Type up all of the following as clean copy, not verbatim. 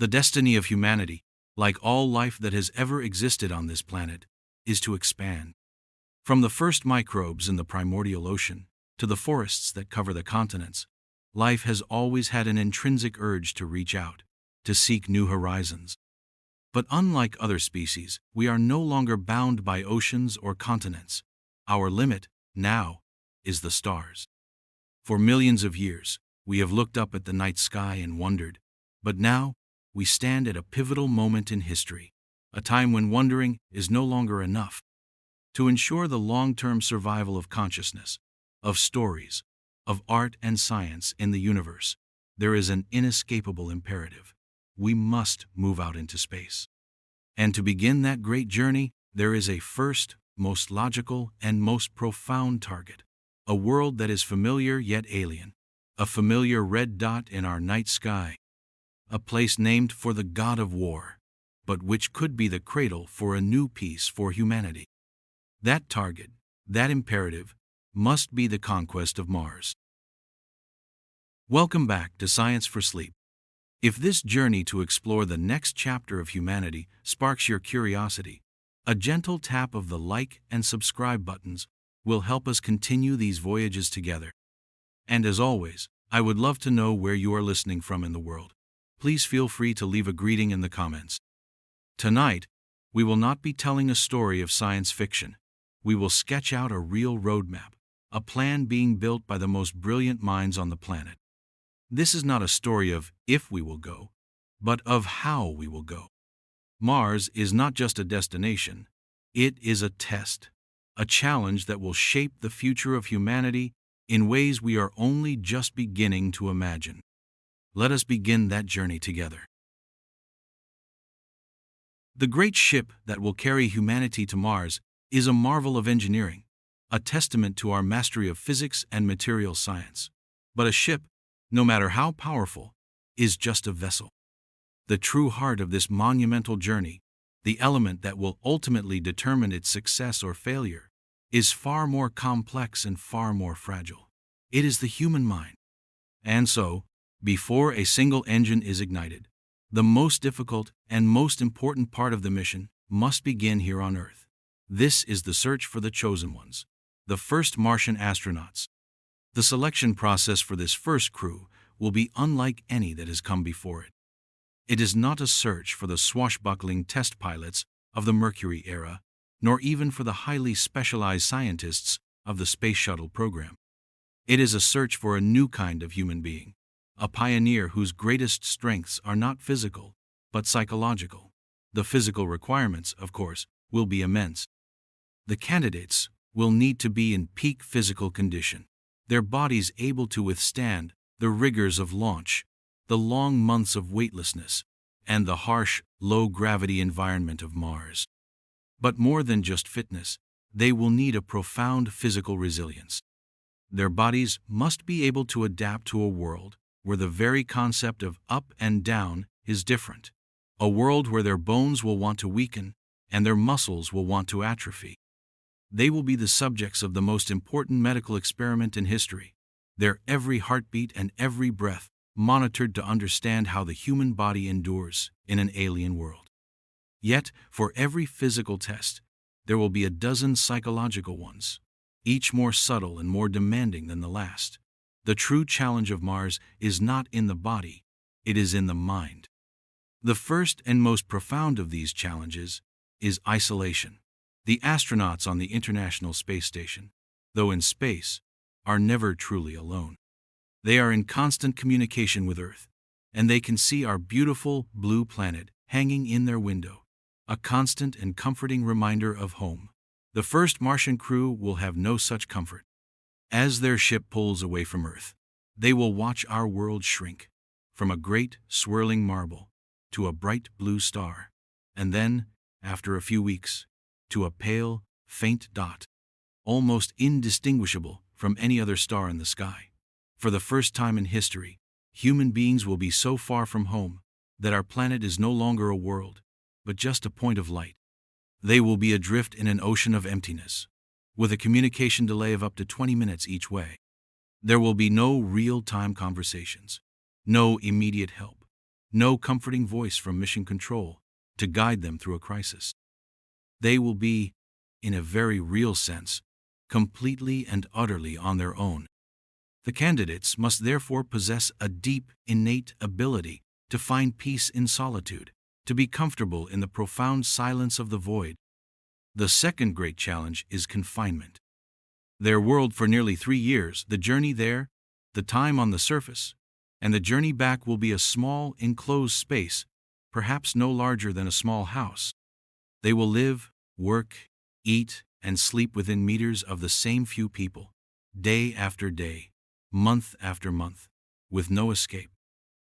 The destiny of humanity, like all life that has ever existed on this planet, is to expand. From the first microbes in the primordial ocean to the forests that cover the continents, life has always had an intrinsic urge to reach out, to seek new horizons. But unlike other species, we are no longer bound by oceans or continents. Our limit, now, is the stars. For millions of years, we have looked up at the night sky and wondered, but now, we stand at a pivotal moment in history, a time when wondering is no longer enough. To ensure the long-term survival of consciousness, of stories, of art and science in the universe, there is an inescapable imperative. We must move out into space. And to begin that great journey, there is a first, most logical, and most profound target. A world that is familiar yet alien. A familiar red dot in our night sky. A place named for the god of war, but which could be the cradle for a new peace for humanity. That target, that imperative, must be the conquest of Mars. Welcome back to Science for Sleep. If this journey to explore the next chapter of humanity sparks your curiosity, a gentle tap of the like and subscribe buttons will help us continue these voyages together. And as always, I would love to know where you are listening from in the world. Please feel free to leave a greeting in the comments. Tonight, we will not be telling a story of science fiction. We will sketch out a real roadmap, a plan being built by the most brilliant minds on the planet. This is not a story of if we will go, but of how we will go. Mars is not just a destination, it is a test, a challenge that will shape the future of humanity in ways we are only just beginning to imagine. Let us begin that journey together. The great ship that will carry humanity to Mars is a marvel of engineering, a testament to our mastery of physics and material science. But a ship, no matter how powerful, is just a vessel. The true heart of this monumental journey, the element that will ultimately determine its success or failure, is far more complex and far more fragile. It is the human mind. And so, before a single engine is ignited, the most difficult and most important part of the mission must begin here on Earth. This is the search for the chosen ones, the first Martian astronauts. The selection process for this first crew will be unlike any that has come before it. It is not a search for the swashbuckling test pilots of the Mercury era, nor even for the highly specialized scientists of the Space Shuttle program. It is a search for a new kind of human being, a pioneer whose greatest strengths are not physical, but psychological. The physical requirements, of course, will be immense. The candidates will need to be in peak physical condition, their bodies able to withstand the rigors of launch, the long months of weightlessness, and the harsh, low-gravity environment of Mars. But more than just fitness, they will need a profound physical resilience. Their bodies must be able to adapt to a world where the very concept of up and down is different, a world where their bones will want to weaken and their muscles will want to atrophy. They will be the subjects of the most important medical experiment in history, their every heartbeat and every breath monitored to understand how the human body endures in an alien world. Yet, for every physical test, there will be a dozen psychological ones, each more subtle and more demanding than the last. The true challenge of Mars is not in the body, it is in the mind. The first and most profound of these challenges is isolation. The astronauts on the International Space Station, though in space, are never truly alone. They are in constant communication with Earth, and they can see our beautiful blue planet hanging in their window, a constant and comforting reminder of home. The first Martian crew will have no such comfort. As their ship pulls away from Earth, they will watch our world shrink, from a great, swirling marble to a bright blue star, and then, after a few weeks, to a pale, faint dot, almost indistinguishable from any other star in the sky. For the first time in history, human beings will be so far from home that our planet is no longer a world, but just a point of light. They will be adrift in an ocean of emptiness, with a communication delay of up to 20 minutes each way. There will be no real-time conversations, no immediate help, no comforting voice from mission control to guide them through a crisis. They will be, in a very real sense, completely and utterly on their own. The candidates must therefore possess a deep, innate ability to find peace in solitude, to be comfortable in the profound silence of the void. The second great challenge is confinement. Their world for nearly 3 years, the journey there, the time on the surface, and the journey back will be a small, enclosed space, perhaps no larger than a small house. They will live, work, eat, and sleep within meters of the same few people, day after day, month after month, with no escape.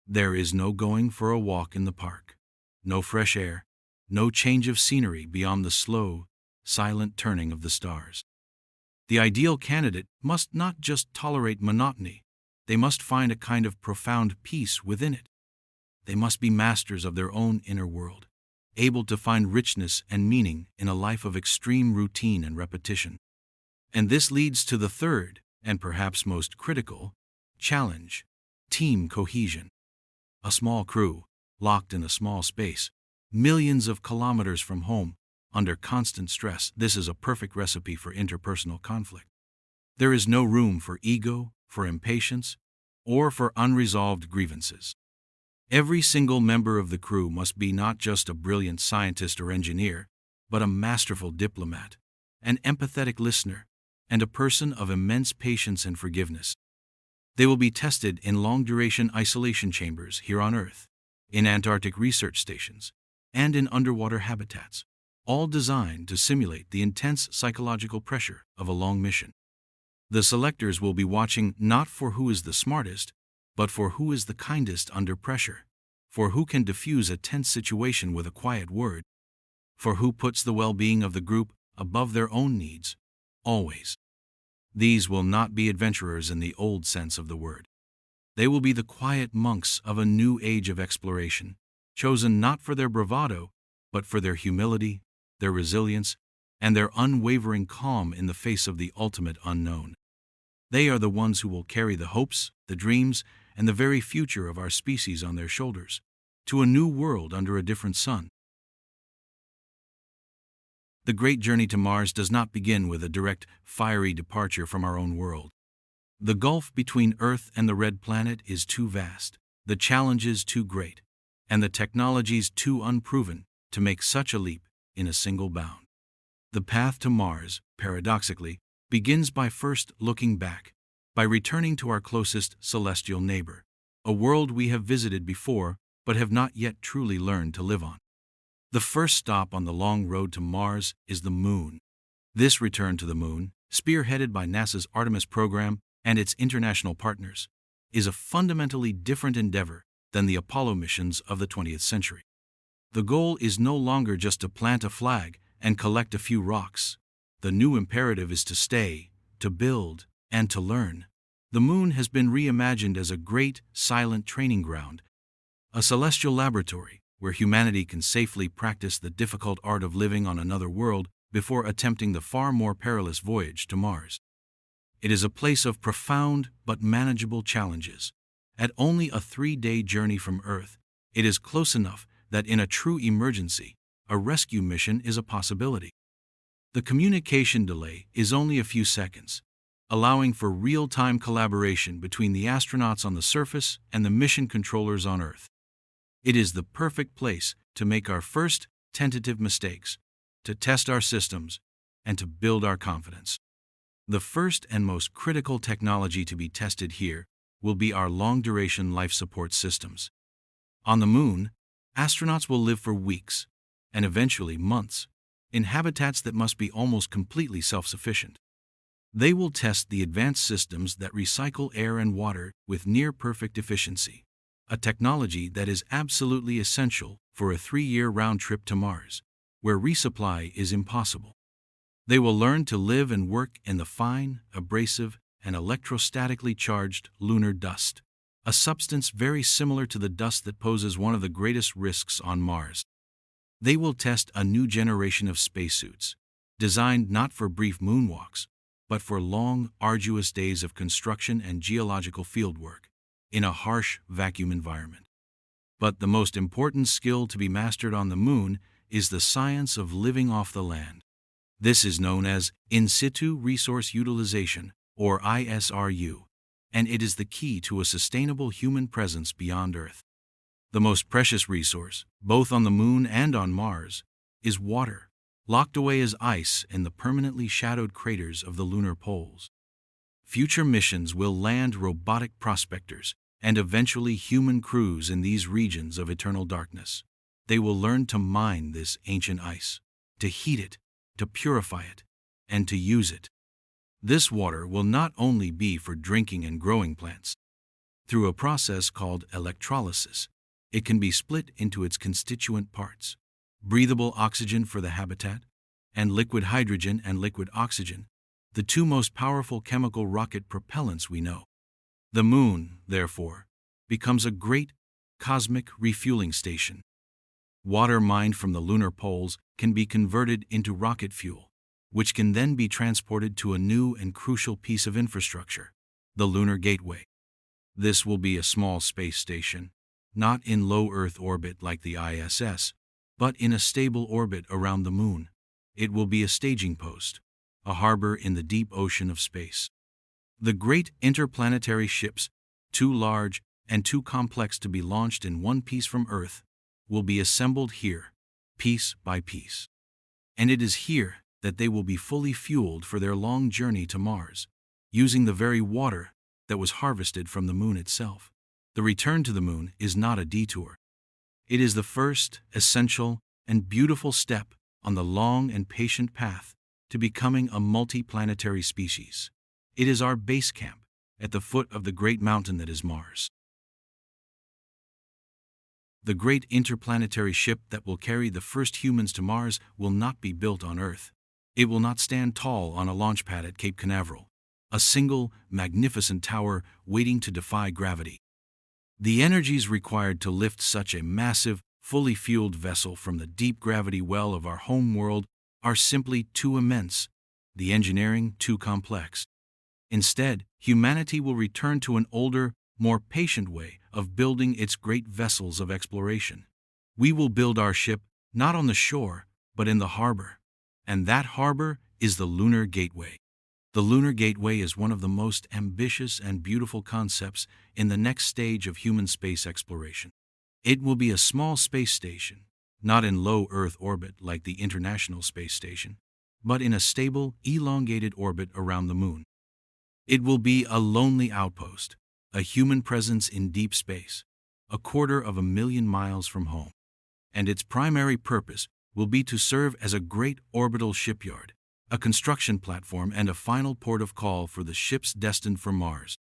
There is no going for a walk in the park, no fresh air, no change of scenery beyond the slow, silent turning of the stars. The ideal candidate must not just tolerate monotony, they must find a kind of profound peace within it. They must be masters of their own inner world, able to find richness and meaning in a life of extreme routine and repetition. And this leads to the third, and perhaps most critical, challenge: team cohesion. A small crew, locked in a small space, millions of kilometers from home, under constant stress, this is a perfect recipe for interpersonal conflict. There is no room for ego, for impatience, or for unresolved grievances. Every single member of the crew must be not just a brilliant scientist or engineer, but a masterful diplomat, an empathetic listener, and a person of immense patience and forgiveness. They will be tested in long-duration isolation chambers here on Earth, in Antarctic research stations, and in underwater habitats, all designed to simulate the intense psychological pressure of a long mission. The selectors will be watching not for who is the smartest, but for who is the kindest under pressure, for who can diffuse a tense situation with a quiet word, for who puts the well-being of the group above their own needs, always. These will not be adventurers in the old sense of the word. They will be the quiet monks of a new age of exploration, chosen not for their bravado, but for their humility, their resilience, and their unwavering calm in the face of the ultimate unknown. They are the ones who will carry the hopes, the dreams, and the very future of our species on their shoulders, to a new world under a different sun. The great journey to Mars does not begin with a direct, fiery departure from our own world. The gulf between Earth and the red planet is too vast, the challenges too great, and the technologies too unproven to make such a leap in a single bound. The path to Mars, paradoxically, begins by first looking back, by returning to our closest celestial neighbor, a world we have visited before but have not yet truly learned to live on. The first stop on the long road to Mars is the Moon. This return to the Moon, spearheaded by NASA's Artemis program and its international partners, is a fundamentally different endeavor than the Apollo missions of the 20th century. The goal is no longer just to plant a flag and collect a few rocks. The new imperative is to stay, to build, and to learn. The Moon has been reimagined as a great, silent training ground, a celestial laboratory where humanity can safely practice the difficult art of living on another world before attempting the far more perilous voyage to Mars. It is a place of profound but manageable challenges. At only a 3-day journey from Earth, it is close enough that in a true emergency, a rescue mission is a possibility. The communication delay is only a few seconds, allowing for real-time collaboration between the astronauts on the surface and the mission controllers on Earth. It is the perfect place to make our first tentative mistakes, to test our systems, and to build our confidence. The first and most critical technology to be tested here will be our long-duration life support systems. On the Moon, astronauts will live for weeks, and eventually months, in habitats that must be almost completely self-sufficient. They will test the advanced systems that recycle air and water with near-perfect efficiency, a technology that is absolutely essential for a 3-year round trip to Mars, where resupply is impossible. They will learn to live and work in the fine, abrasive, and electrostatically charged lunar dust, a substance very similar to the dust that poses one of the greatest risks on Mars. They will test a new generation of spacesuits, designed not for brief moonwalks, but for long, arduous days of construction and geological fieldwork in a harsh, vacuum environment. But the most important skill to be mastered on the Moon is the science of living off the land. This is known as in situ resource utilization, or ISRU, and it is the key to a sustainable human presence beyond Earth. The most precious resource, both on the Moon and on Mars, is water, locked away as ice in the permanently shadowed craters of the lunar poles. Future missions will land robotic prospectors and eventually human crews in these regions of eternal darkness. They will learn to mine this ancient ice, to heat it, to purify it, and to use it. This water will not only be for drinking and growing plants. Through a process called electrolysis, it can be split into its constituent parts: breathable oxygen for the habitat, and liquid hydrogen and liquid oxygen, the two most powerful chemical rocket propellants we know. The Moon, therefore, becomes a great cosmic refueling station. Water mined from the lunar poles can be converted into rocket fuel, which can then be transported to a new and crucial piece of infrastructure, the Lunar Gateway. This will be a small space station, not in low Earth orbit like the ISS, but in a stable orbit around the Moon. It will be a staging post, a harbor in the deep ocean of space. The great interplanetary ships, too large and too complex to be launched in one piece from Earth, will be assembled here, piece by piece. And it is here that they will be fully fueled for their long journey to Mars, using the very water that was harvested from the Moon itself. The return to the Moon is not a detour. It is the first, essential, and beautiful step on the long and patient path to becoming a multi-planetary species. It is our base camp at the foot of the great mountain that is Mars. The great interplanetary ship that will carry the first humans to Mars will not be built on Earth. It will not stand tall on a launch pad at Cape Canaveral, a single, magnificent tower waiting to defy gravity. The energies required to lift such a massive, fully fueled vessel from the deep gravity well of our home world are simply too immense, the engineering too complex. Instead, humanity will return to an older, more patient way of building its great vessels of exploration. We will build our ship not on the shore, but in the harbor. And that harbor is the Lunar Gateway. The Lunar Gateway is one of the most ambitious and beautiful concepts in the next stage of human space exploration. It will be a small space station, not in low Earth orbit like the International Space Station, but in a stable, elongated orbit around the Moon. It will be a lonely outpost, a human presence in deep space, 250,000 miles from home. And its primary purpose will be to serve as a great orbital shipyard, a construction platform and a final port of call for the ships destined for Mars.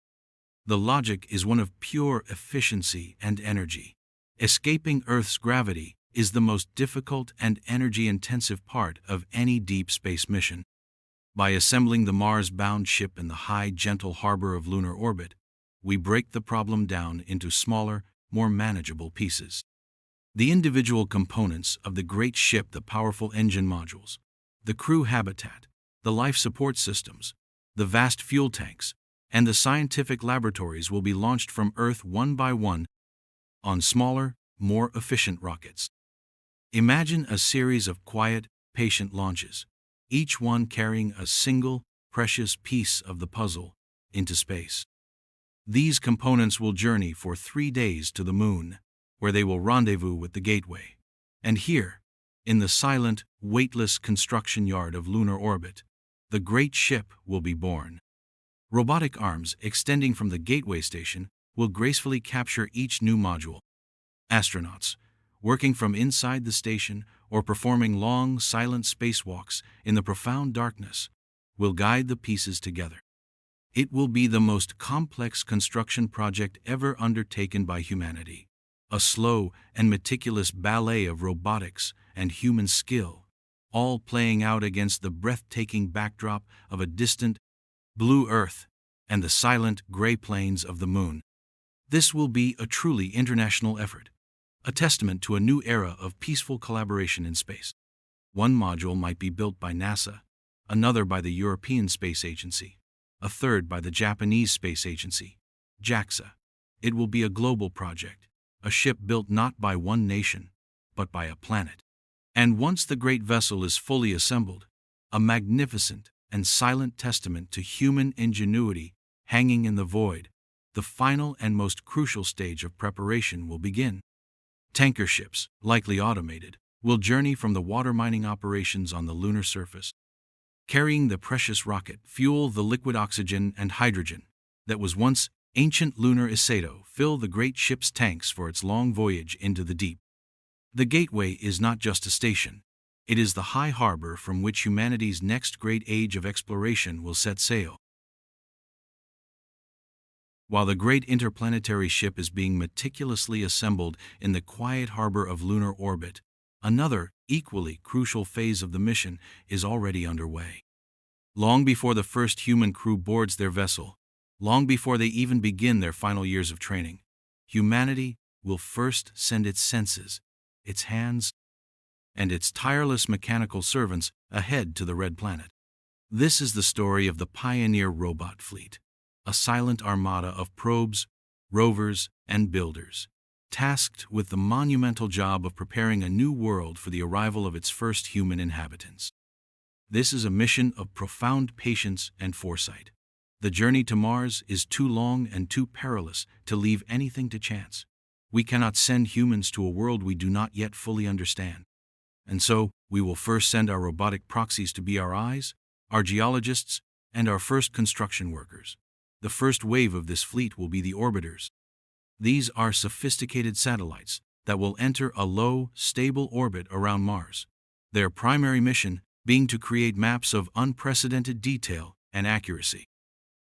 The logic is one of pure efficiency and energy. Escaping Earth's gravity is the most difficult and energy-intensive part of any deep space mission. By assembling the Mars-bound ship in the high, gentle harbor of lunar orbit, we break the problem down into smaller, more manageable pieces. The individual components of the great ship, the powerful engine modules, the crew habitat, the life support systems, the vast fuel tanks, and the scientific laboratories will be launched from Earth one by one on smaller, more efficient rockets. Imagine a series of quiet, patient launches, each one carrying a single, precious piece of the puzzle into space. These components will journey for 3 days to the Moon, where they will rendezvous with the Gateway. And here, in the silent, weightless construction yard of lunar orbit, the great ship will be born. Robotic arms extending from the Gateway station will gracefully capture each new module. Astronauts, working from inside the station or performing long, silent spacewalks in the profound darkness, will guide the pieces together. It will be the most complex construction project ever undertaken by humanity, a slow and meticulous ballet of robotics and human skill, all playing out against the breathtaking backdrop of a distant, blue Earth and the silent, gray plains of the Moon. This will be a truly international effort, a testament to a new era of peaceful collaboration in space. One module might be built by NASA, another by the European Space Agency, a third by the Japanese Space Agency, JAXA. It will be a global project, a ship built not by one nation, but by a planet. And once the great vessel is fully assembled, a magnificent and silent testament to human ingenuity hanging in the void, the final and most crucial stage of preparation will begin. Tanker ships, likely automated, will journey from the water mining operations on the lunar surface, carrying the precious rocket fuel, the liquid oxygen and hydrogen that was once ancient lunar aceto, fill the great ship's tanks for its long voyage into the deep. The Gateway is not just a station. It is the high harbor from which humanity's next great age of exploration will set sail. While the great interplanetary ship is being meticulously assembled in the quiet harbor of lunar orbit, another, equally crucial phase of the mission is already underway. Long before the first human crew boards their vessel, long before they even begin their final years of training, humanity will first send its senses, its hands, and its tireless mechanical servants ahead to the Red Planet. This is the story of the Pioneer robot fleet, a silent armada of probes, rovers, and builders, tasked with the monumental job of preparing a new world for the arrival of its first human inhabitants. This is a mission of profound patience and foresight. The journey to Mars is too long and too perilous to leave anything to chance. We cannot send humans to a world we do not yet fully understand. And so, we will first send our robotic proxies to be our eyes, our geologists, and our first construction workers. The first wave of this fleet will be the orbiters. These are sophisticated satellites that will enter a low, stable orbit around Mars, their primary mission being to create maps of unprecedented detail and accuracy.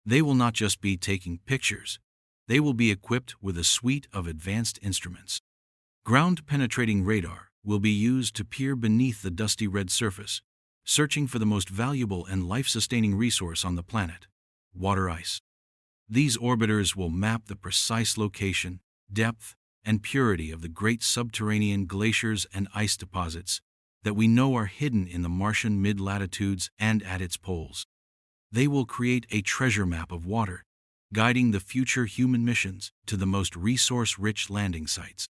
They will not just be taking pictures, they will be equipped with a suite of advanced instruments. Ground-penetrating radar will be used to peer beneath the dusty red surface, searching for the most valuable and life-sustaining resource on the planet, water ice. These orbiters will map the precise location, depth, and purity of the great subterranean glaciers and ice deposits that we know are hidden in the Martian mid-latitudes and at its poles. They will create a treasure map of water, guiding the future human missions to the most resource-rich landing sites.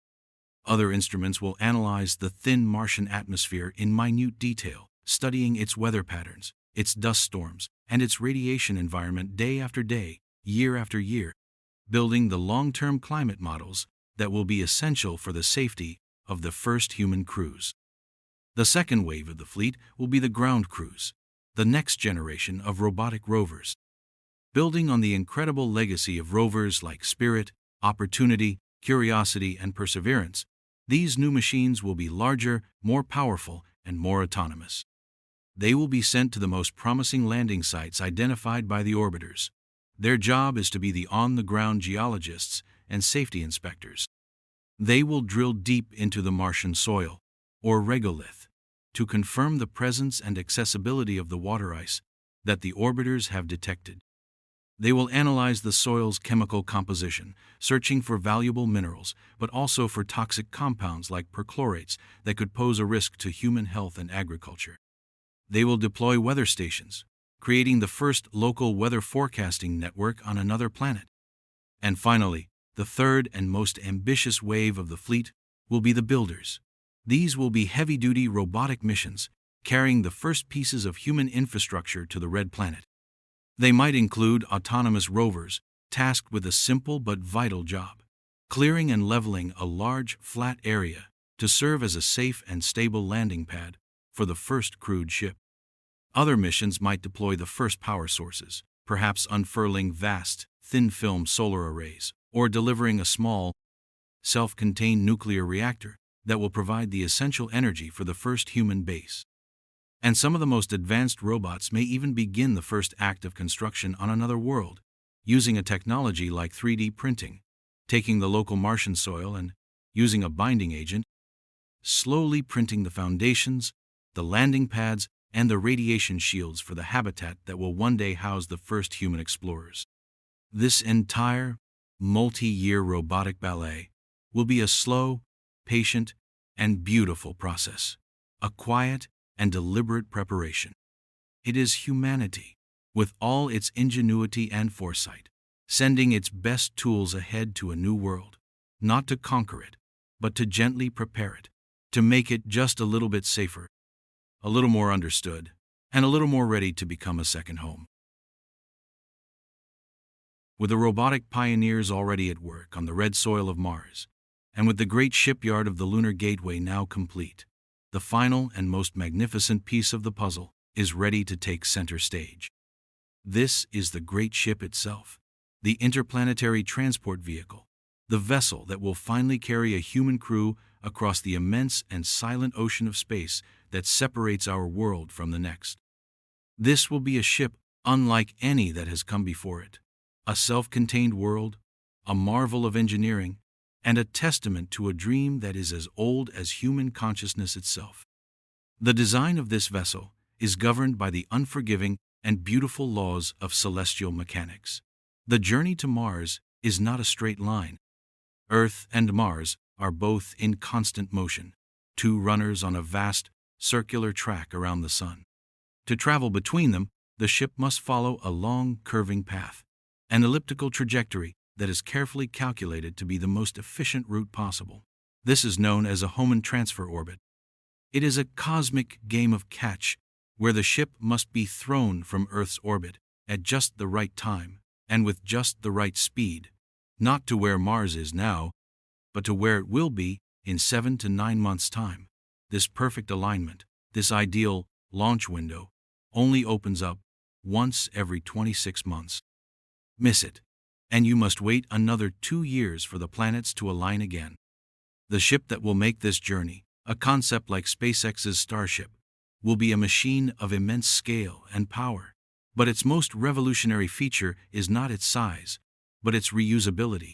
Other instruments will analyze the thin Martian atmosphere in minute detail, studying its weather patterns, its dust storms, and its radiation environment day after day, year after year, building the long-term climate models that will be essential for the safety of the first human crews. The second wave of the fleet will be the ground crews, the next generation of robotic rovers. Building on the incredible legacy of rovers like Spirit, Opportunity, Curiosity, and Perseverance, these new machines will be larger, more powerful, and more autonomous. They will be sent to the most promising landing sites identified by the orbiters. Their job is to be the on-the-ground geologists and safety inspectors. They will drill deep into the Martian soil, or regolith, to confirm the presence and accessibility of the water ice that the orbiters have detected. They will analyze the soil's chemical composition, searching for valuable minerals, but also for toxic compounds like perchlorates that could pose a risk to human health and agriculture. They will deploy weather stations, creating the first local weather forecasting network on another planet. And finally, the third and most ambitious wave of the fleet will be the builders. These will be heavy-duty robotic missions, carrying the first pieces of human infrastructure to the Red Planet. They might include autonomous rovers, tasked with a simple but vital job, clearing and leveling a large, flat area to serve as a safe and stable landing pad for the first crewed ship. Other missions might deploy the first power sources, perhaps unfurling vast, thin-film solar arrays, or delivering a small, self-contained nuclear reactor that will provide the essential energy for the first human base. And some of the most advanced robots may even begin the first act of construction on another world, using a technology like 3D printing, taking the local Martian soil and, using a binding agent, slowly printing the foundations, the landing pads, and the radiation shields for the habitat that will one day house the first human explorers. This entire, multi-year robotic ballet will be a slow, patient, and beautiful process, a quiet and deliberate preparation. It is humanity, with all its ingenuity and foresight, sending its best tools ahead to a new world, not to conquer it, but to gently prepare it, to make it just a little bit safer, a little more understood, and a little more ready to become a second home. With the robotic pioneers already at work on the red soil of Mars, and with the great shipyard of the Lunar Gateway now complete, the final and most magnificent piece of the puzzle is ready to take center stage. This is the great ship itself, the interplanetary transport vehicle, the vessel that will finally carry a human crew across the immense and silent ocean of space that separates our world from the next. This will be a ship unlike any that has come before it, a self-contained world, a marvel of engineering, and a testament to a dream that is as old as human consciousness itself. The design of this vessel is governed by the unforgiving and beautiful laws of celestial mechanics. The journey to Mars is not a straight line. Earth and Mars are both in constant motion, two runners on a vast, circular track around the sun. To travel between them, the ship must follow a long, curving path, an elliptical trajectory that is carefully calculated to be the most efficient route possible. This is known as a Hohmann transfer orbit. It is a cosmic game of catch, where the ship must be thrown from Earth's orbit at just the right time and with just the right speed, not to where Mars is now, but to where it will be in 7 to 9 months' time. This perfect alignment, this ideal launch window, only opens up once every 26 months. Miss it, and you must wait another 2 years for the planets to align again. The ship that will make this journey, a concept like SpaceX's Starship, will be a machine of immense scale and power. But its most revolutionary feature is not its size, but its reusability.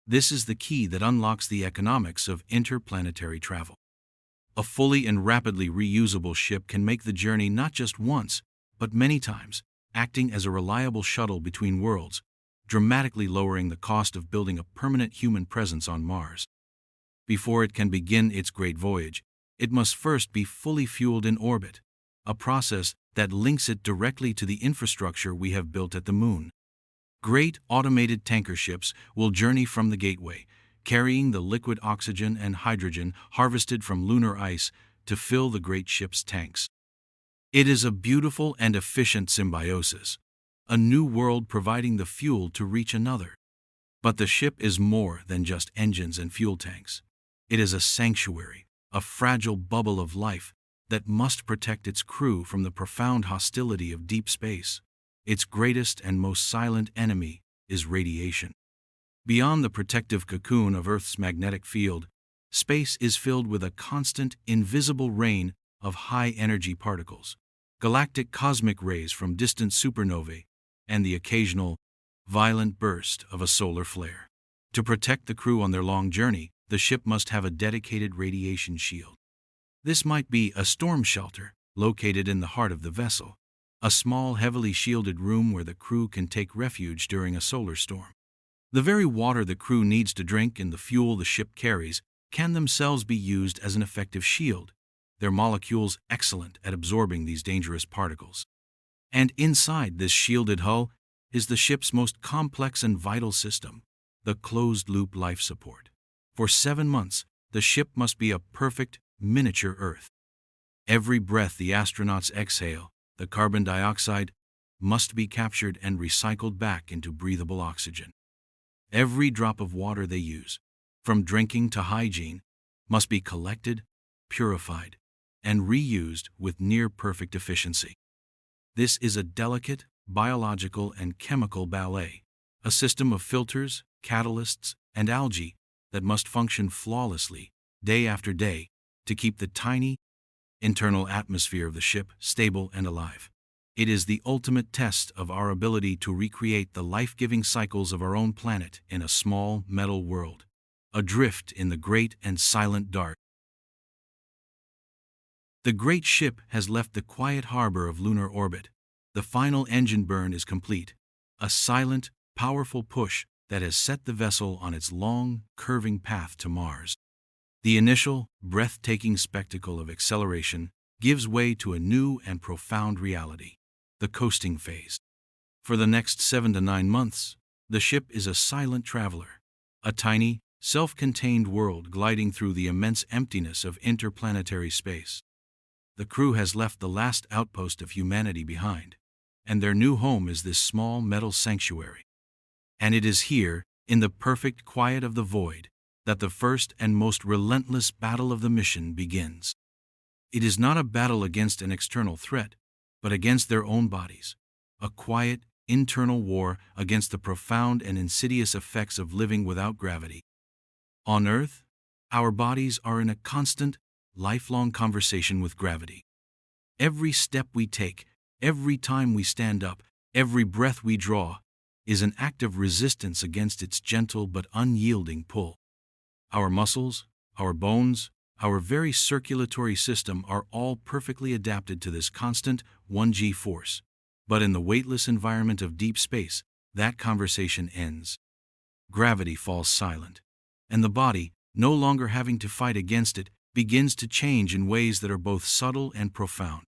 This is the key that unlocks the economics of interplanetary travel. A fully and rapidly reusable ship can make the journey not just once, but many times, acting as a reliable shuttle between worlds, dramatically lowering the cost of building a permanent human presence on Mars. Before it can begin its great voyage, it must first be fully fueled in orbit, a process that links it directly to the infrastructure we have built at the Moon. Great automated tanker ships will journey from the Gateway, carrying the liquid oxygen and hydrogen harvested from lunar ice to fill the great ship's tanks. It is a beautiful and efficient symbiosis, a new world providing the fuel to reach another. But the ship is more than just engines and fuel tanks. It is a sanctuary, a fragile bubble of life that must protect its crew from the profound hostility of deep space. Its greatest and most silent enemy is radiation. Beyond the protective cocoon of Earth's magnetic field, space is filled with a constant, invisible rain of high-energy particles, galactic cosmic rays from distant supernovae, and the occasional, violent burst of a solar flare. To protect the crew on their long journey, the ship must have a dedicated radiation shield. This might be a storm shelter, located in the heart of the vessel, a small, heavily shielded room where the crew can take refuge during a solar storm. The very water the crew needs to drink and the fuel the ship carries can themselves be used as an effective shield, their molecules excellent at absorbing these dangerous particles. And inside this shielded hull is the ship's most complex and vital system, the closed-loop life support. For 7 months, the ship must be a perfect, miniature Earth. Every breath the astronauts exhale, the carbon dioxide, must be captured and recycled back into breathable oxygen. Every drop of water they use, from drinking to hygiene, must be collected, purified, and reused with near-perfect efficiency. This is a delicate, biological and chemical ballet, a system of filters, catalysts, and algae that must function flawlessly, day after day, to keep the tiny, internal atmosphere of the ship stable and alive. It is the ultimate test of our ability to recreate the life-giving cycles of our own planet in a small, metal world, adrift in the great and silent dark. The great ship has left the quiet harbor of lunar orbit. The final engine burn is complete, a silent, powerful push that has set the vessel on its long, curving path to Mars. The initial, breathtaking spectacle of acceleration gives way to a new and profound reality, the coasting phase. For the next 7 to 9 months, the ship is a silent traveler, a tiny, self-contained world gliding through the immense emptiness of interplanetary space. The crew has left the last outpost of humanity behind, and their new home is this small metal sanctuary. And it is here, in the perfect quiet of the void, that the first and most relentless battle of the mission begins. It is not a battle against an external threat, but against their own bodies, a quiet, internal war against the profound and insidious effects of living without gravity. On Earth, our bodies are in a constant, lifelong conversation with gravity. Every step we take, every time we stand up, every breath we draw, is an act of resistance against its gentle but unyielding pull. Our muscles, our bones, our very circulatory system are all perfectly adapted to this constant 1G force. But in the weightless environment of deep space, that conversation ends. Gravity falls silent, and the body, no longer having to fight against it, begins to change in ways that are both subtle and profound.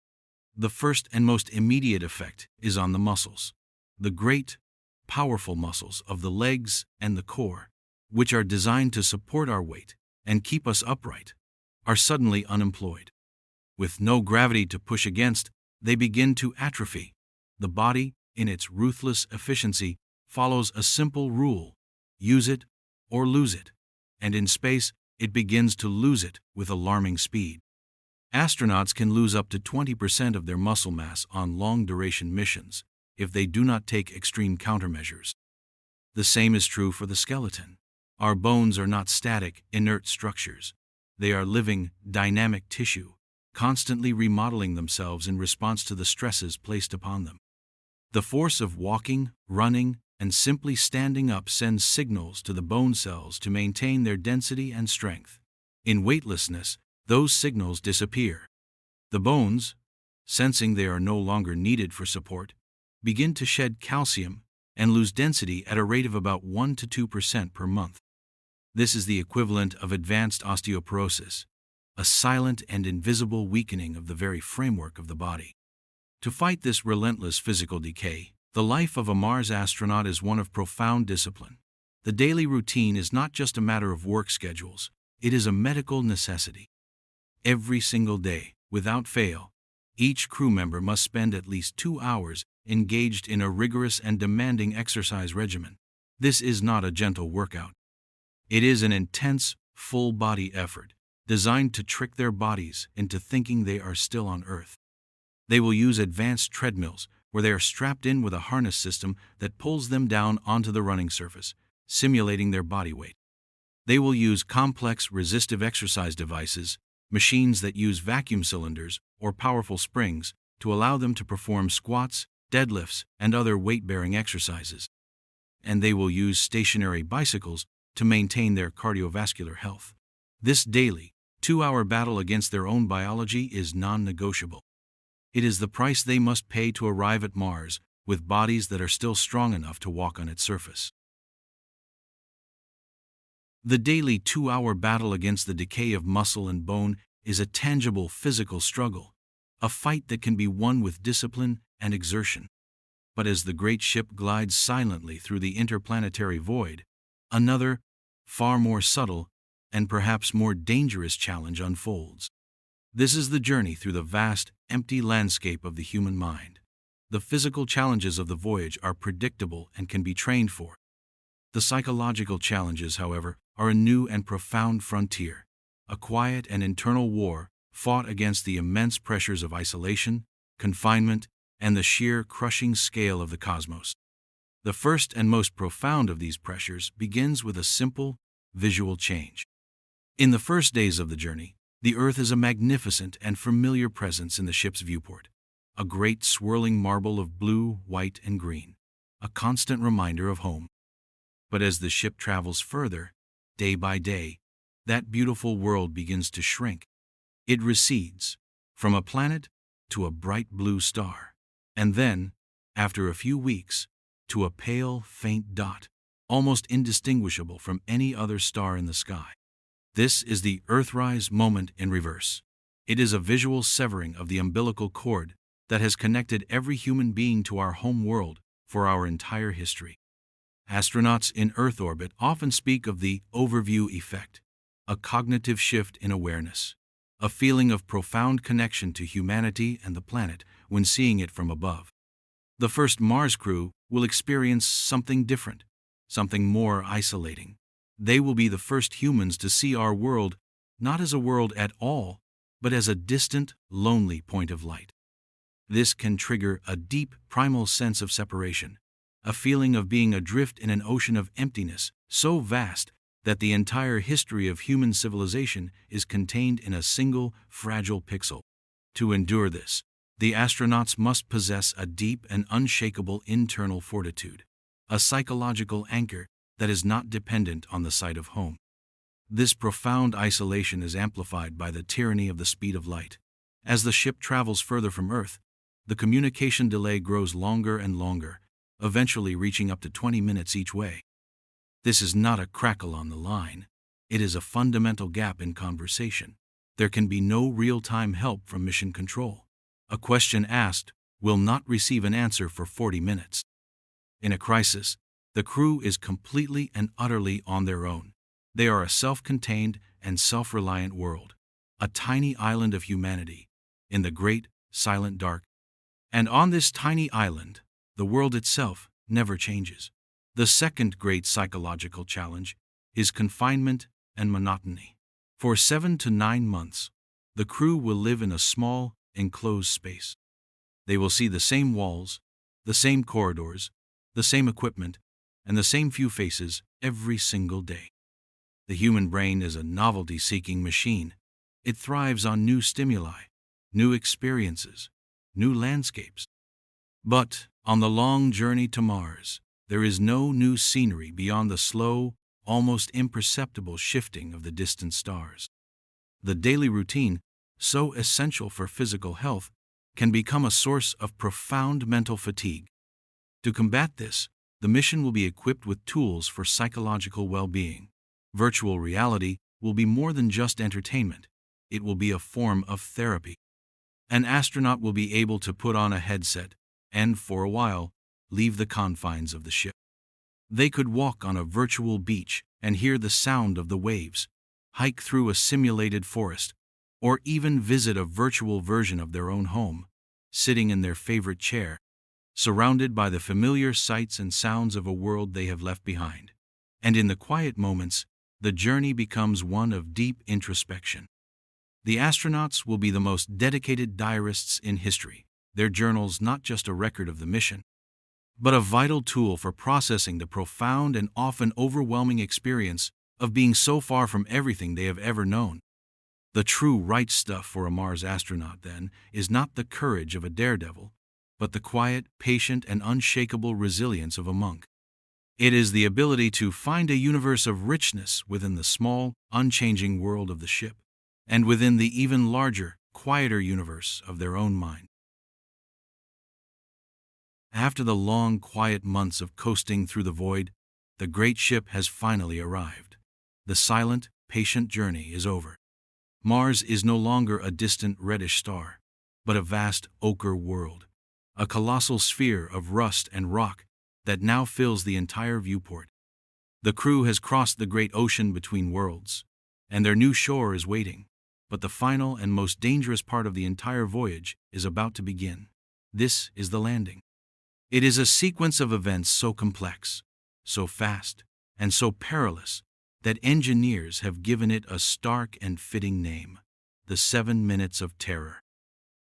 The first and most immediate effect is on the muscles. The great, powerful muscles of the legs and the core, which are designed to support our weight and keep us upright, are suddenly unemployed. With no gravity to push against, they begin to atrophy. The body, in its ruthless efficiency, follows a simple rule: use it or lose it. And in space, it begins to lose it with alarming speed. Astronauts can lose up to 20% of their muscle mass on long-duration missions if they do not take extreme countermeasures. The same is true for the skeleton. Our bones are not static, inert structures. They are living, dynamic tissue, constantly remodeling themselves in response to the stresses placed upon them. The force of walking, running, and simply standing up sends signals to the bone cells to maintain their density and strength. In weightlessness, those signals disappear. The bones, sensing they are no longer needed for support, begin to shed calcium and lose density at a rate of about 1 to 2% per month. This is the equivalent of advanced osteoporosis, a silent and invisible weakening of the very framework of the body. To fight this relentless physical decay, the life of a Mars astronaut is one of profound discipline. The daily routine is not just a matter of work schedules, it is a medical necessity. Every single day, without fail, each crew member must spend at least 2 hours engaged in a rigorous and demanding exercise regimen. This is not a gentle workout. It is an intense, full-body effort, designed to trick their bodies into thinking they are still on Earth. They will use advanced treadmills, where they are strapped in with a harness system that pulls them down onto the running surface, simulating their body weight. They will use complex resistive exercise devices, machines that use vacuum cylinders or powerful springs, to allow them to perform squats, deadlifts, and other weight-bearing exercises. And they will use stationary bicycles to maintain their cardiovascular health. This daily, 2-hour battle against their own biology is non-negotiable. It is the price they must pay to arrive at Mars with bodies that are still strong enough to walk on its surface. The daily 2-hour battle against the decay of muscle and bone is a tangible physical struggle, a fight that can be won with discipline and exertion. But as the great ship glides silently through the interplanetary void, another, far more subtle, and perhaps more dangerous challenge unfolds. This is the journey through the vast, empty landscape of the human mind. The physical challenges of the voyage are predictable and can be trained for. The psychological challenges, however, are a new and profound frontier, a quiet and internal war fought against the immense pressures of isolation, confinement, and the sheer crushing scale of the cosmos. The first and most profound of these pressures begins with a simple, visual change. In the first days of the journey, the Earth is a magnificent and familiar presence in the ship's viewport, a great swirling marble of blue, white, and green, a constant reminder of home. But as the ship travels further, day by day, that beautiful world begins to shrink. It recedes, from a planet to a bright blue star, and then, after a few weeks, to a pale, faint dot, almost indistinguishable from any other star in the sky. This is the Earthrise moment in reverse. It is a visual severing of the umbilical cord that has connected every human being to our home world for our entire history. Astronauts in Earth orbit often speak of the overview effect, a cognitive shift in awareness, a feeling of profound connection to humanity and the planet when seeing it from above. The first Mars crew will experience something different, something more isolating. They will be the first humans to see our world not as a world at all, but as a distant, lonely point of light. This can trigger a deep, primal sense of separation, a feeling of being adrift in an ocean of emptiness so vast that the entire history of human civilization is contained in a single, fragile pixel. To endure this, the astronauts must possess a deep and unshakable internal fortitude, a psychological anchor that is not dependent on the sight of home. This profound isolation is amplified by the tyranny of the speed of light. As the ship travels further from Earth, the communication delay grows longer and longer, eventually reaching up to 20 minutes each way. This is not a crackle on the line. It is a fundamental gap in conversation. There can be no real-time help from mission control. A question asked will not receive an answer for 40 minutes. In a crisis, the crew is completely and utterly on their own. They are a self-contained and self-reliant world, a tiny island of humanity, in the great, silent dark. And on this tiny island, the world itself never changes. The second great psychological challenge is confinement and monotony. For 7 to 9 months, the crew will live in a small, enclosed space. They will see the same walls, the same corridors, the same equipment, and the same few faces every single day. The human brain is a novelty-seeking machine. It thrives on new stimuli, new experiences, new landscapes. But on the long journey to Mars, there is no new scenery beyond the slow, almost imperceptible shifting of the distant stars. The daily routine, so essential for physical health, can become a source of profound mental fatigue. To combat this, the mission will be equipped with tools for psychological well-being. Virtual reality will be more than just entertainment. It will be a form of therapy. An astronaut will be able to put on a headset and, for a while, leave the confines of the ship. They could walk on a virtual beach and hear the sound of the waves, hike through a simulated forest, or even visit a virtual version of their own home, sitting in their favorite chair, surrounded by the familiar sights and sounds of a world they have left behind. And in the quiet moments, the journey becomes one of deep introspection. The astronauts will be the most dedicated diarists in history, their journals not just a record of the mission, but a vital tool for processing the profound and often overwhelming experience of being so far from everything they have ever known. The true right stuff for a Mars astronaut, then, is not the courage of a daredevil, but the quiet, patient, and unshakable resilience of a monk. It is the ability to find a universe of richness within the small, unchanging world of the ship, and within the even larger, quieter universe of their own mind. After the long, quiet months of coasting through the void, the great ship has finally arrived. The silent, patient journey is over. Mars is no longer a distant reddish star, but a vast ochre world, a colossal sphere of rust and rock that now fills the entire viewport. The crew has crossed the great ocean between worlds, and their new shore is waiting, but the final and most dangerous part of the entire voyage is about to begin. This is the landing. It is a sequence of events so complex, so fast, and so perilous that engineers have given it a stark and fitting name: the 7 minutes of terror.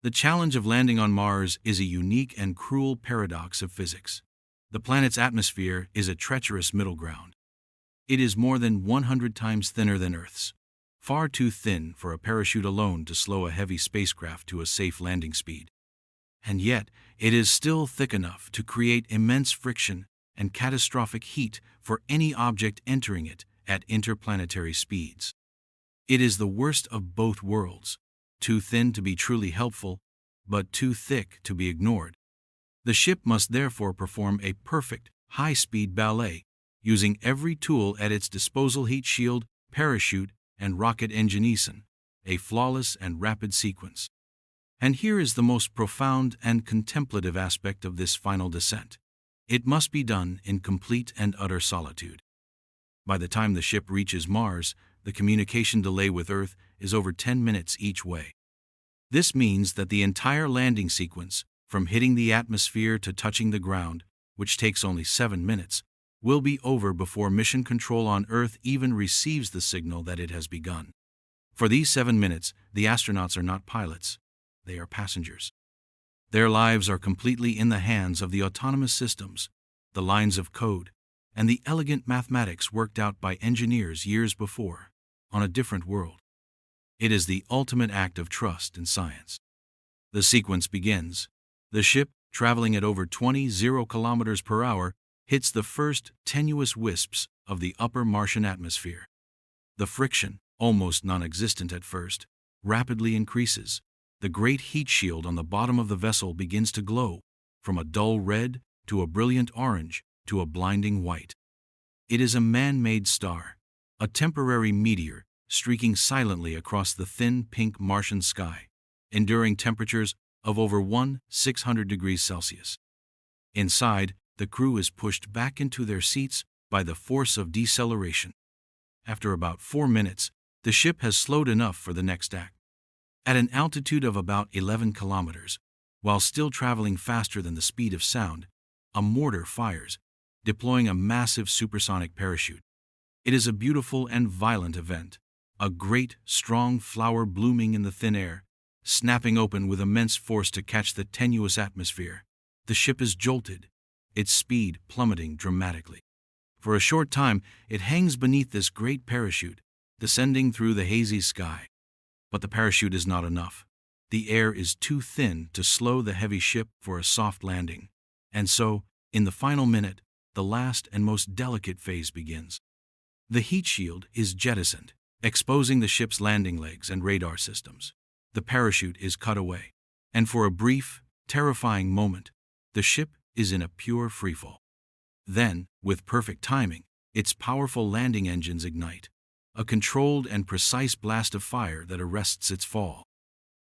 The challenge of landing on Mars is a unique and cruel paradox of physics. The planet's atmosphere is a treacherous middle ground. It is more than 100 times thinner than Earth's, far too thin for a parachute alone to slow a heavy spacecraft to a safe landing speed. And yet, it is still thick enough to create immense friction and catastrophic heat for any object entering it at interplanetary speeds. It is the worst of both worlds, too thin to be truly helpful, but too thick to be ignored. The ship must therefore perform a perfect, high-speed ballet, using every tool at its disposal: heat shield, parachute, and rocket engine, a flawless and rapid sequence. And here is the most profound and contemplative aspect of this final descent. It must be done in complete and utter solitude. By the time the ship reaches Mars, the communication delay with Earth is over 10 minutes each way. This means that the entire landing sequence, from hitting the atmosphere to touching the ground, which takes only 7 minutes, will be over before mission control on Earth even receives the signal that it has begun. For these 7 minutes, the astronauts are not pilots, they are passengers. Their lives are completely in the hands of the autonomous systems, the lines of code, and the elegant mathematics worked out by engineers years before, on a different world. It is the ultimate act of trust in science. The sequence begins. The ship, traveling at over 20 kilometers per hour, hits the first tenuous wisps of the upper Martian atmosphere. The friction, almost non-existent at first, rapidly increases. The great heat shield on the bottom of the vessel begins to glow, from a dull red to a brilliant orange to a blinding white. It is a man-made star, a temporary meteor streaking silently across the thin pink Martian sky, enduring temperatures of over 1,600 degrees Celsius. Inside, the crew is pushed back into their seats by the force of deceleration. After about 4 minutes, the ship has slowed enough for the next act. At an altitude of about 11 kilometers, while still traveling faster than the speed of sound, a mortar fires, deploying a massive supersonic parachute. It is a beautiful and violent event, a great, strong flower blooming in the thin air, snapping open with immense force to catch the tenuous atmosphere. The ship is jolted, its speed plummeting dramatically. For a short time, it hangs beneath this great parachute, descending through the hazy sky. But the parachute is not enough. The air is too thin to slow the heavy ship for a soft landing. And so, in the final minute, the last and most delicate phase begins. The heat shield is jettisoned, exposing the ship's landing legs and radar systems. The parachute is cut away, and for a brief, terrifying moment, the ship is in a pure freefall. Then, with perfect timing, its powerful landing engines ignite, a controlled and precise blast of fire that arrests its fall.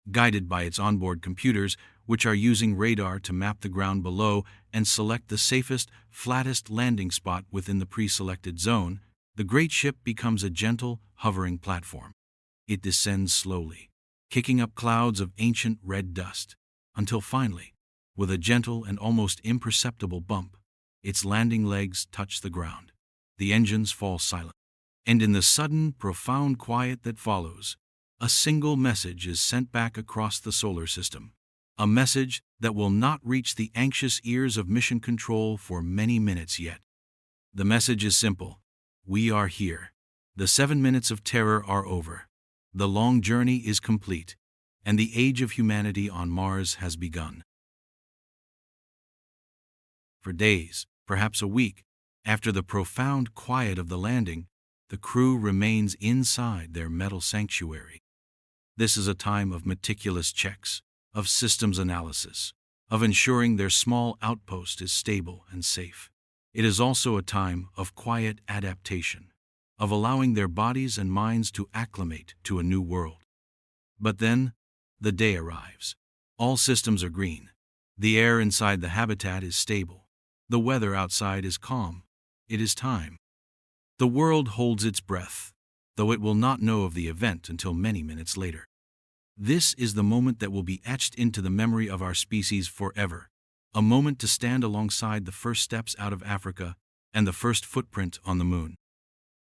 Guided by its onboard computers, which are using radar to map the ground below and select the safest, flattest landing spot within the pre-selected zone, the great ship becomes a gentle, hovering platform. It descends slowly, kicking up clouds of ancient red dust, until finally, with a gentle and almost imperceptible bump, its landing legs touch the ground. The engines fall silent, and in the sudden, profound quiet that follows, a single message is sent back across the solar system. A message that will not reach the anxious ears of mission control for many minutes yet. The message is simple. We are here. The 7 minutes of terror are over. The long journey is complete, and the age of humanity on Mars has begun. For days, perhaps a week, after the profound quiet of the landing, the crew remains inside their metal sanctuary. This is a time of meticulous checks, of systems analysis, of ensuring their small outpost is stable and safe. It is also a time of quiet adaptation, of allowing their bodies and minds to acclimate to a new world. But then, the day arrives. All systems are green. The air inside the habitat is stable. The weather outside is calm. It is time. The world holds its breath, though it will not know of the event until many minutes later. This is the moment that will be etched into the memory of our species forever, a moment to stand alongside the first steps out of Africa and the first footprint on the moon.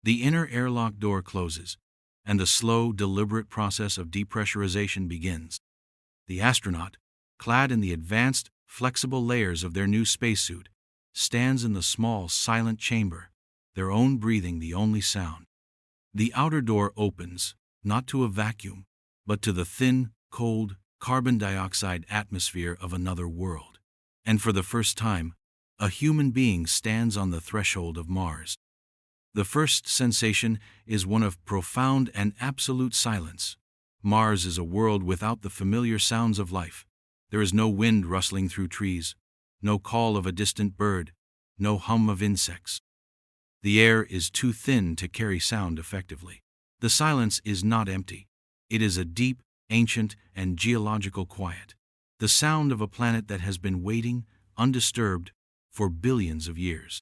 The inner airlock door closes, and the slow, deliberate process of depressurization begins. The astronaut, clad in the advanced, flexible layers of their new spacesuit, stands in the small, silent chamber, their own breathing the only sound. The outer door opens, not to a vacuum, but to the thin, cold, carbon dioxide atmosphere of another world. And for the first time, a human being stands on the threshold of Mars. The first sensation is one of profound and absolute silence. Mars is a world without the familiar sounds of life. There is no wind rustling through trees, no call of a distant bird, no hum of insects. The air is too thin to carry sound effectively. The silence is not empty. It is a deep, ancient, and geological quiet. The sound of a planet that has been waiting, undisturbed, for billions of years.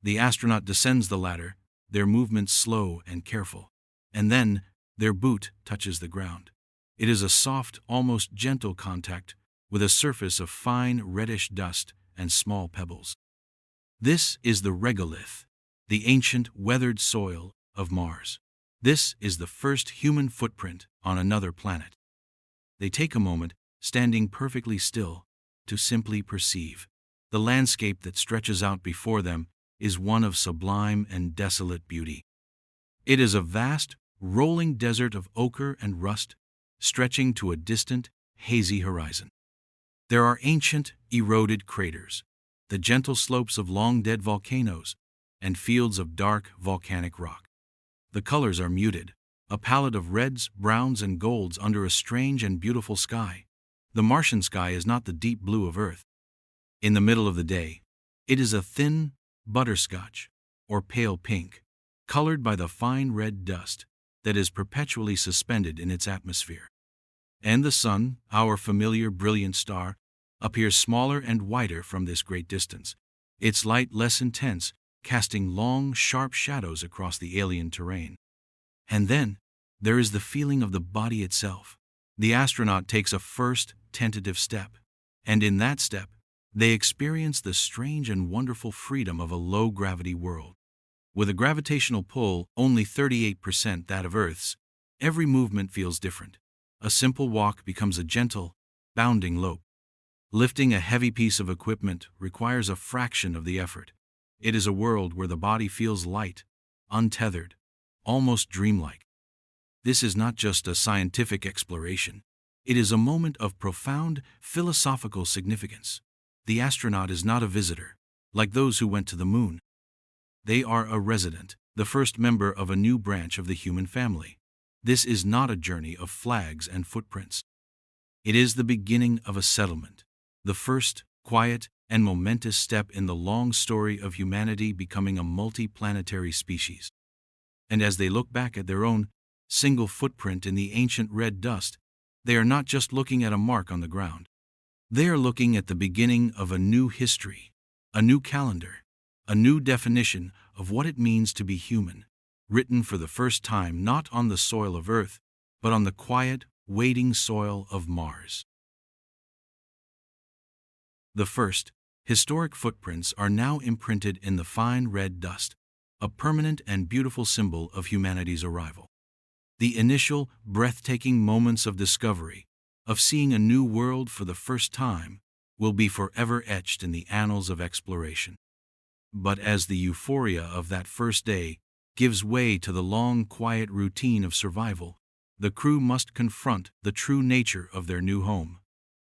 The astronaut descends the ladder, their movements slow and careful. And then, their boot touches the ground. It is a soft, almost gentle contact with a surface of fine reddish dust and small pebbles. This is the regolith, the ancient weathered soil of Mars. This is the first human footprint on another planet. They take a moment, standing perfectly still, to simply perceive. The landscape that stretches out before them is one of sublime and desolate beauty. It is a vast, rolling desert of ochre and rust, stretching to a distant, hazy horizon. There are ancient, eroded craters, the gentle slopes of long-dead volcanoes, and fields of dark, volcanic rock. The colors are muted, a palette of reds, browns, and golds under a strange and beautiful sky. The Martian sky is not the deep blue of Earth. In the middle of the day, it is a thin, butterscotch, or pale pink, colored by the fine red dust that is perpetually suspended in its atmosphere. And the sun, our familiar brilliant star, appears smaller and whiter from this great distance, its light less intense, casting long, sharp shadows across the alien terrain. And then, there is the feeling of the body itself. The astronaut takes a first, tentative step, and in that step, they experience the strange and wonderful freedom of a low-gravity world. With a gravitational pull only 38% that of Earth's, every movement feels different. A simple walk becomes a gentle, bounding lope. Lifting a heavy piece of equipment requires a fraction of the effort. It is a world where the body feels light, untethered, almost dreamlike. This is not just a scientific exploration. It is a moment of profound philosophical significance. The astronaut is not a visitor, like those who went to the moon. They are a resident, the first member of a new branch of the human family. This is not a journey of flags and footprints. It is the beginning of a settlement, the first, quiet, and momentous step in the long story of humanity becoming a multi-planetary species. And as they look back at their own single footprint in the ancient red dust, they are not just looking at a mark on the ground. They are looking at the beginning of a new history, a new calendar, a new definition of what it means to be human, written for the first time not on the soil of Earth, but on the quiet, waiting soil of Mars. The first, historic footprints are now imprinted in the fine red dust, a permanent and beautiful symbol of humanity's arrival. The initial, breathtaking moments of discovery, of seeing a new world for the first time, will be forever etched in the annals of exploration. But as the euphoria of that first day gives way to the long, quiet routine of survival, the crew must confront the true nature of their new home.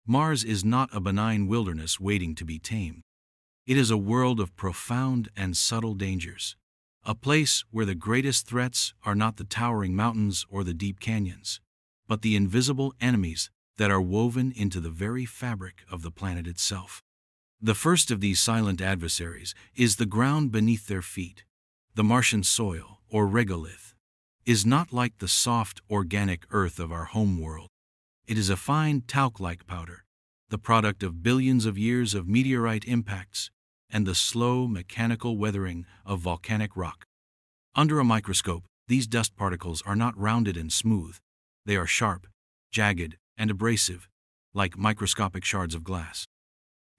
Mars is not a benign wilderness waiting to be tamed. It is a world of profound and subtle dangers, a place where the greatest threats are not the towering mountains or the deep canyons, but the invisible enemies that are woven into the very fabric of the planet itself. The first of these silent adversaries is the ground beneath their feet. The Martian soil, or regolith, is not like the soft, organic earth of our home world. It is a fine talc-like powder, the product of billions of years of meteorite impacts and the slow, mechanical weathering of volcanic rock. Under a microscope, these dust particles are not rounded and smooth. They are sharp, jagged, and abrasive, like microscopic shards of glass.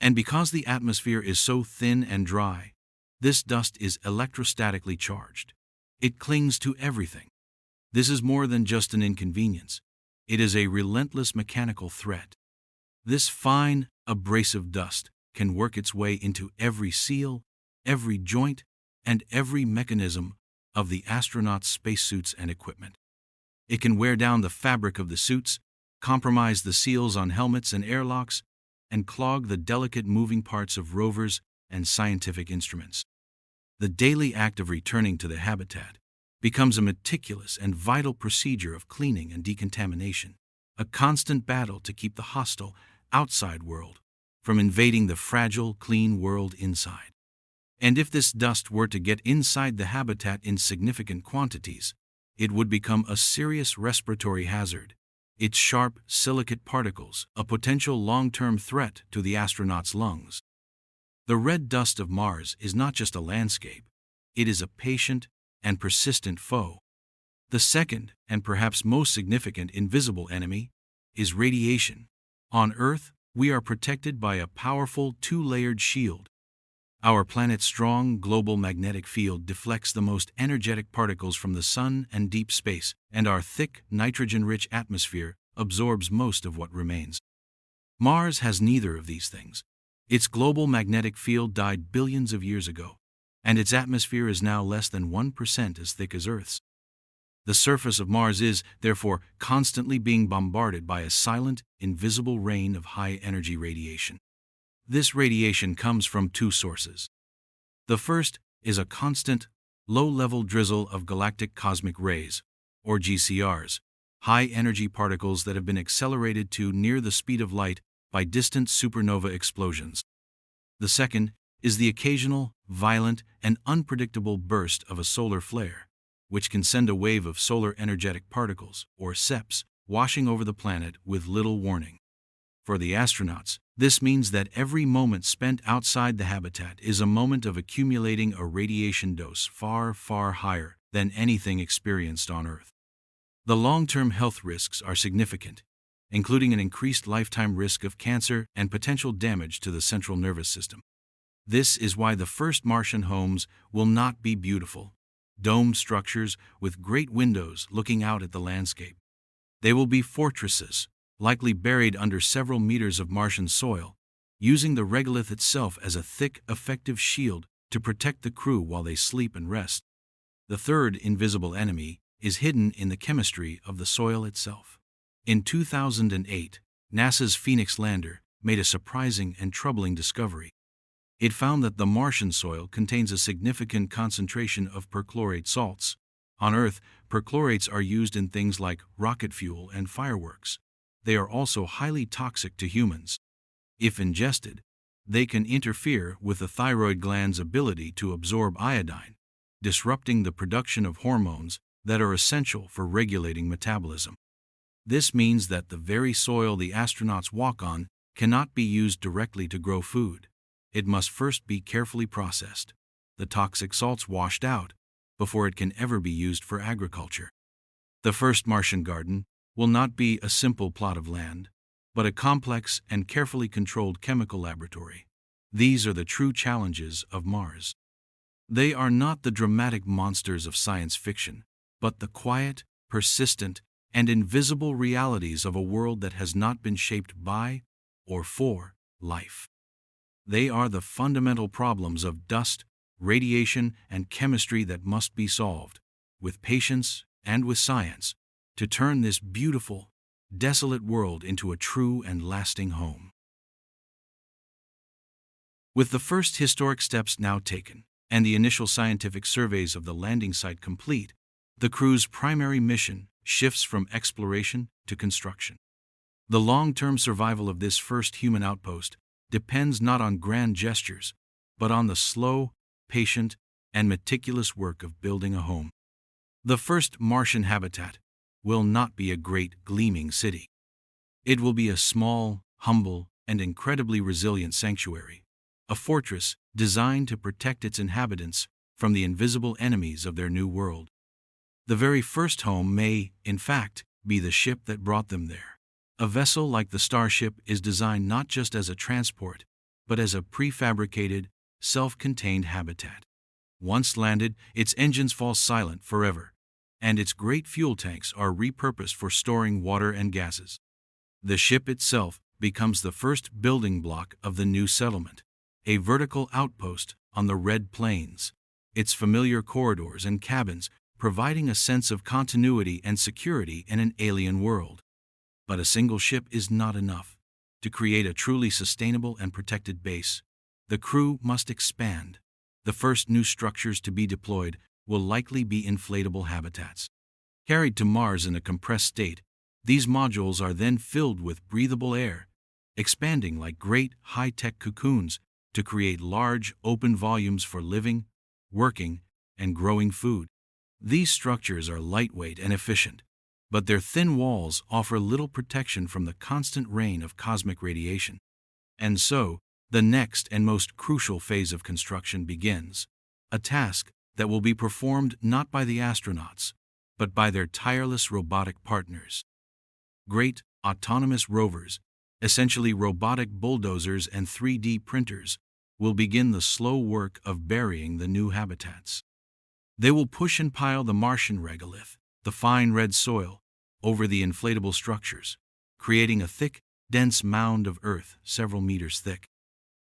And because the atmosphere is so thin and dry, this dust is electrostatically charged. It clings to everything. This is more than just an inconvenience. It is a relentless mechanical threat. This fine, abrasive dust can work its way into every seal, every joint, and every mechanism of the astronauts' spacesuits and equipment. It can wear down the fabric of the suits, compromise the seals on helmets and airlocks, and clog the delicate moving parts of rovers and scientific instruments. The daily act of returning to the habitat becomes a meticulous and vital procedure of cleaning and decontamination, a constant battle to keep the hostile, outside world from invading the fragile, clean world inside. And if this dust were to get inside the habitat in significant quantities, it would become a serious respiratory hazard, its sharp, silicate particles a potential long-term threat to the astronauts' lungs. The red dust of Mars is not just a landscape, it is a patient and persistent foe. The second, and perhaps most significant invisible enemy, is radiation. On Earth, we are protected by a powerful two-layered shield. Our planet's strong global magnetic field deflects the most energetic particles from the Sun and deep space, and our thick, nitrogen-rich atmosphere absorbs most of what remains. Mars has neither of these things. Its global magnetic field died billions of years ago, and its atmosphere is now less than 1% as thick as Earth's. The surface of Mars is, therefore, constantly being bombarded by a silent, invisible rain of high-energy radiation. This radiation comes from two sources. The first is a constant, low-level drizzle of galactic cosmic rays, or GCRs, high-energy particles that have been accelerated to near the speed of light by distant supernova explosions. The second is the occasional, violent, and unpredictable burst of a solar flare, which can send a wave of solar energetic particles, or SEPs, washing over the planet with little warning. For the astronauts, this means that every moment spent outside the habitat is a moment of accumulating a radiation dose far, far higher than anything experienced on Earth. The long-term health risks are significant, including an increased lifetime risk of cancer and potential damage to the central nervous system. This is why the first Martian homes will not be beautiful, domed structures with great windows looking out at the landscape. They will be fortresses, likely buried under several meters of Martian soil, using the regolith itself as a thick, effective shield to protect the crew while they sleep and rest. The third invisible enemy is hidden in the chemistry of the soil itself. In 2008, NASA's Phoenix lander made a surprising and troubling discovery. It found that the Martian soil contains a significant concentration of perchlorate salts. On Earth, perchlorates are used in things like rocket fuel and fireworks. They are also highly toxic to humans. If ingested, they can interfere with the thyroid gland's ability to absorb iodine, disrupting the production of hormones that are essential for regulating metabolism. This means that the very soil the astronauts walk on cannot be used directly to grow food. It must first be carefully processed, the toxic salts washed out, before it can ever be used for agriculture. The first Martian Garden will not be a simple plot of land, but a complex and carefully controlled chemical laboratory. These are the true challenges of Mars. They are not the dramatic monsters of science fiction, but the quiet, persistent, and invisible realities of a world that has not been shaped by or for life. They are the fundamental problems of dust, radiation, and chemistry that must be solved, with patience and with science, to turn this beautiful, desolate world into a true and lasting home. With the first historic steps now taken, and the initial scientific surveys of the landing site complete, the crew's primary mission shifts from exploration to construction. The long-term survival of this first human outpost depends not on grand gestures, but on the slow, patient, and meticulous work of building a home. The first Martian habitat will not be a great, gleaming city. It will be a small, humble, and incredibly resilient sanctuary, a fortress designed to protect its inhabitants from the invisible enemies of their new world. The very first home may, in fact, be the ship that brought them there. A vessel like the Starship is designed not just as a transport, but as a prefabricated, self-contained habitat. Once landed, its engines fall silent forever, and its great fuel tanks are repurposed for storing water and gases. The ship itself becomes the first building block of the new settlement, a vertical outpost on the Red Plains, its familiar corridors and cabins providing a sense of continuity and security in an alien world. But a single ship is not enough. To create a truly sustainable and protected base, the crew must expand. The first new structures to be deployed will likely be inflatable habitats. Carried to Mars in a compressed state, these modules are then filled with breathable air, expanding like great high-tech cocoons to create large, open volumes for living, working, and growing food. These structures are lightweight and efficient, but their thin walls offer little protection from the constant rain of cosmic radiation. And so, The next and most crucial phase of construction begins, a task that will be performed not by the astronauts, but by their tireless robotic partners. Great, autonomous rovers, essentially robotic bulldozers and 3D printers, will begin the slow work of burying the new habitats. They will push and pile the Martian regolith, the fine red soil, over the inflatable structures, creating a thick, dense mound of earth several meters thick.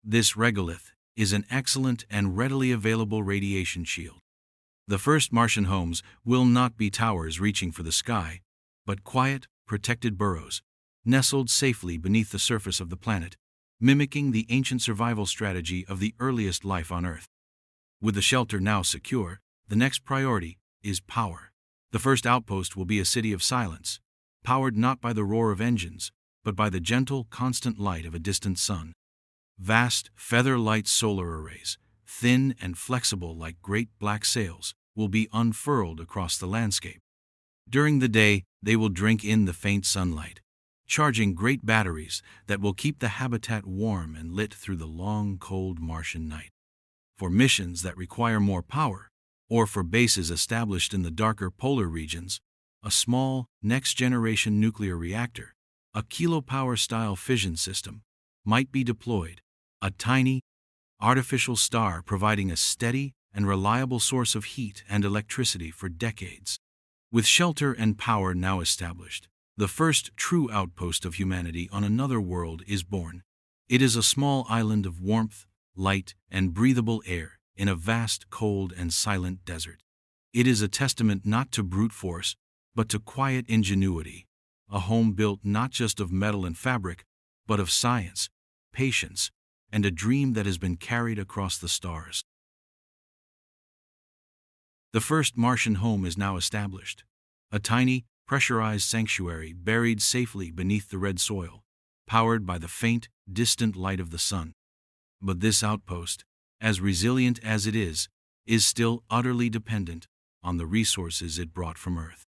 This regolith is an excellent and readily available radiation shield. The first Martian homes will not be towers reaching for the sky, but quiet, protected burrows, nestled safely beneath the surface of the planet, mimicking the ancient survival strategy of the earliest life on Earth. With the shelter now secure, the next priority is power. The first outpost will be a city of silence, powered not by the roar of engines, but by the gentle, constant light of a distant sun. Vast, feather-light solar arrays, thin and flexible like great black sails, will be unfurled across the landscape. During the day, they will drink in the faint sunlight, charging great batteries that will keep the habitat warm and lit through the long, cold Martian night. For missions that require more power, or for bases established in the darker polar regions, a small, next-generation nuclear reactor, a kilopower-style fission system, might be deployed, a tiny, artificial star providing a steady and reliable source of heat and electricity for decades. With shelter and power now established, the first true outpost of humanity on another world is born. It is a small island of warmth, light, and breathable air in a vast, cold, and silent desert. It is a testament not to brute force, but to quiet ingenuity, a home built not just of metal and fabric, but of science, patience, and a dream that has been carried across the stars. The first Martian home is now established, a tiny, pressurized sanctuary buried safely beneath the red soil, powered by the faint, distant light of the sun. But this outpost, as resilient as it is still utterly dependent on the resources it brought from Earth.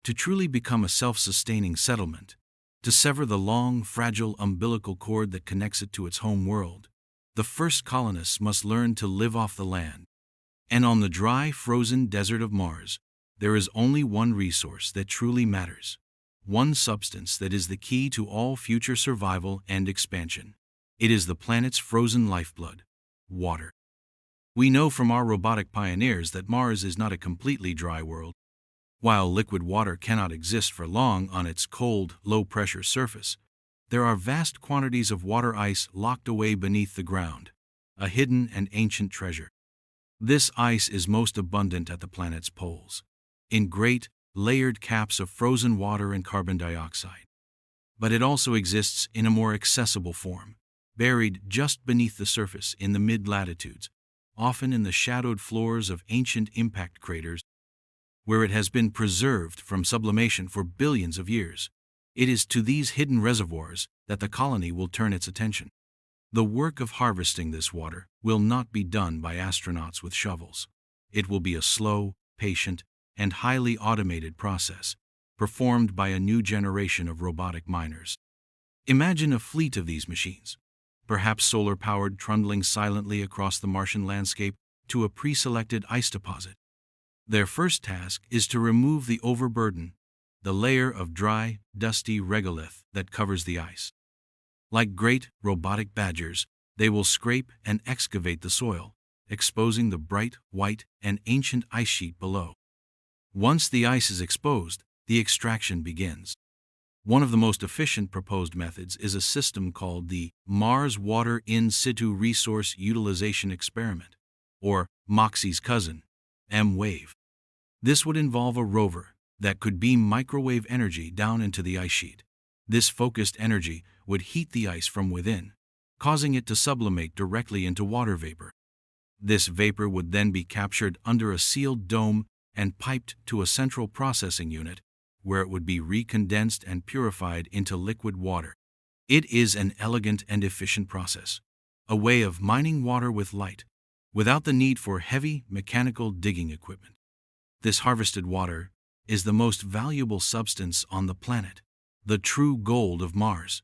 To truly become a self-sustaining settlement, to sever the long, fragile umbilical cord that connects it to its home world, the first colonists must learn to live off the land. And on the dry, frozen desert of Mars, there is only one resource that truly matters, one substance that is the key to all future survival and expansion. It is the planet's frozen lifeblood, water. We know from our robotic pioneers that Mars is not a completely dry world. While liquid water cannot exist for long on its cold, low-pressure surface, there are vast quantities of water ice locked away beneath the ground, a hidden and ancient treasure. This ice is most abundant at the planet's poles, in great, layered caps of frozen water and carbon dioxide. But it also exists in a more accessible form, buried just beneath the surface in the mid-latitudes, often in the shadowed floors of ancient impact craters, where it has been preserved from sublimation for billions of years. It is to these hidden reservoirs that the colony will turn its attention. The work of harvesting this water will not be done by astronauts with shovels. It will be a slow, patient, and highly automated process, performed by a new generation of robotic miners. Imagine a fleet of these machines, perhaps solar-powered, trundling silently across the Martian landscape to a pre-selected ice deposit. Their first task is to remove the overburden, the layer of dry, dusty regolith that covers the ice. Like great, robotic badgers, they will scrape and excavate the soil, exposing the bright, white, and ancient ice sheet below. Once the ice is exposed, the extraction begins. One of the most efficient proposed methods is a system called the Mars Water In Situ Resource Utilization Experiment, or MOXIE's cousin, M-Wave. This would involve a rover that could beam microwave energy down into the ice sheet. This focused energy would heat the ice from within, causing it to sublimate directly into water vapor. This vapor would then be captured under a sealed dome and piped to a central processing unit, where it would be recondensed and purified into liquid water. It is an elegant and efficient process, a way of mining water with light, without the need for heavy mechanical digging equipment. This harvested water is the most valuable substance on the planet, the true gold of Mars.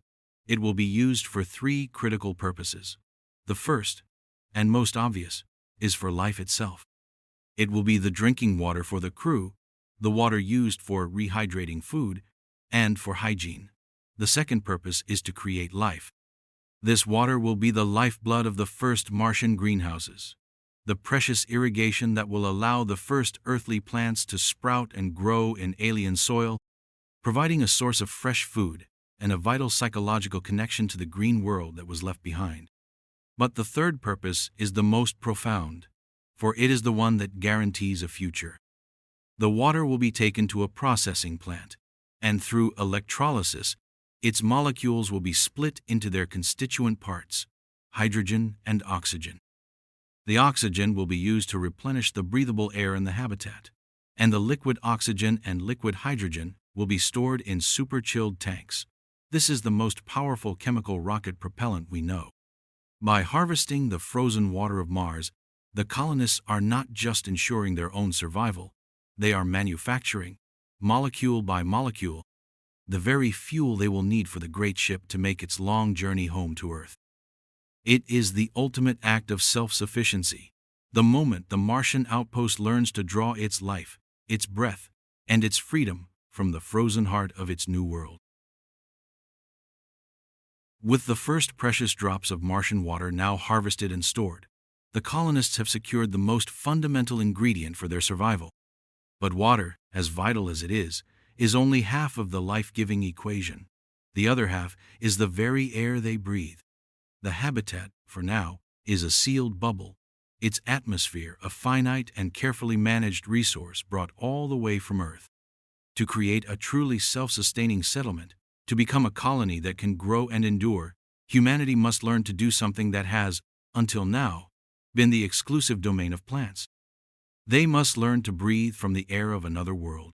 It will be used for three critical purposes. The first, and most obvious, is for life itself. It will be the drinking water for the crew, the water used for rehydrating food, and for hygiene. The second purpose is to create life. This water will be the lifeblood of the first Martian greenhouses, the precious irrigation that will allow the first earthly plants to sprout and grow in alien soil, providing a source of fresh food and a vital psychological connection to the green world that was left behind. But the third purpose is the most profound, for it is the one that guarantees a future. The water will be taken to a processing plant, and through electrolysis, its molecules will be split into their constituent parts, hydrogen and oxygen. The oxygen will be used to replenish the breathable air in the habitat, and the liquid oxygen and liquid hydrogen will be stored in super-chilled tanks. This is the most powerful chemical rocket propellant we know. By harvesting the frozen water of Mars, the colonists are not just ensuring their own survival, they are manufacturing, molecule by molecule, the very fuel they will need for the great ship to make its long journey home to Earth. It is the ultimate act of self-sufficiency. The moment the Martian outpost learns to draw its life, its breath, and its freedom from the frozen heart of its new world. With the first precious drops of Martian water now harvested and stored, the colonists have secured the most fundamental ingredient for their survival. But water, as vital as it is only half of the life-giving equation. The other half is the very air they breathe. The habitat, for now, is a sealed bubble, its atmosphere a finite and carefully managed resource brought all the way from Earth. To create a truly self-sustaining settlement, to become a colony that can grow and endure, humanity must learn to do something that has, until now, been the exclusive domain of plants. They must learn to breathe from the air of another world.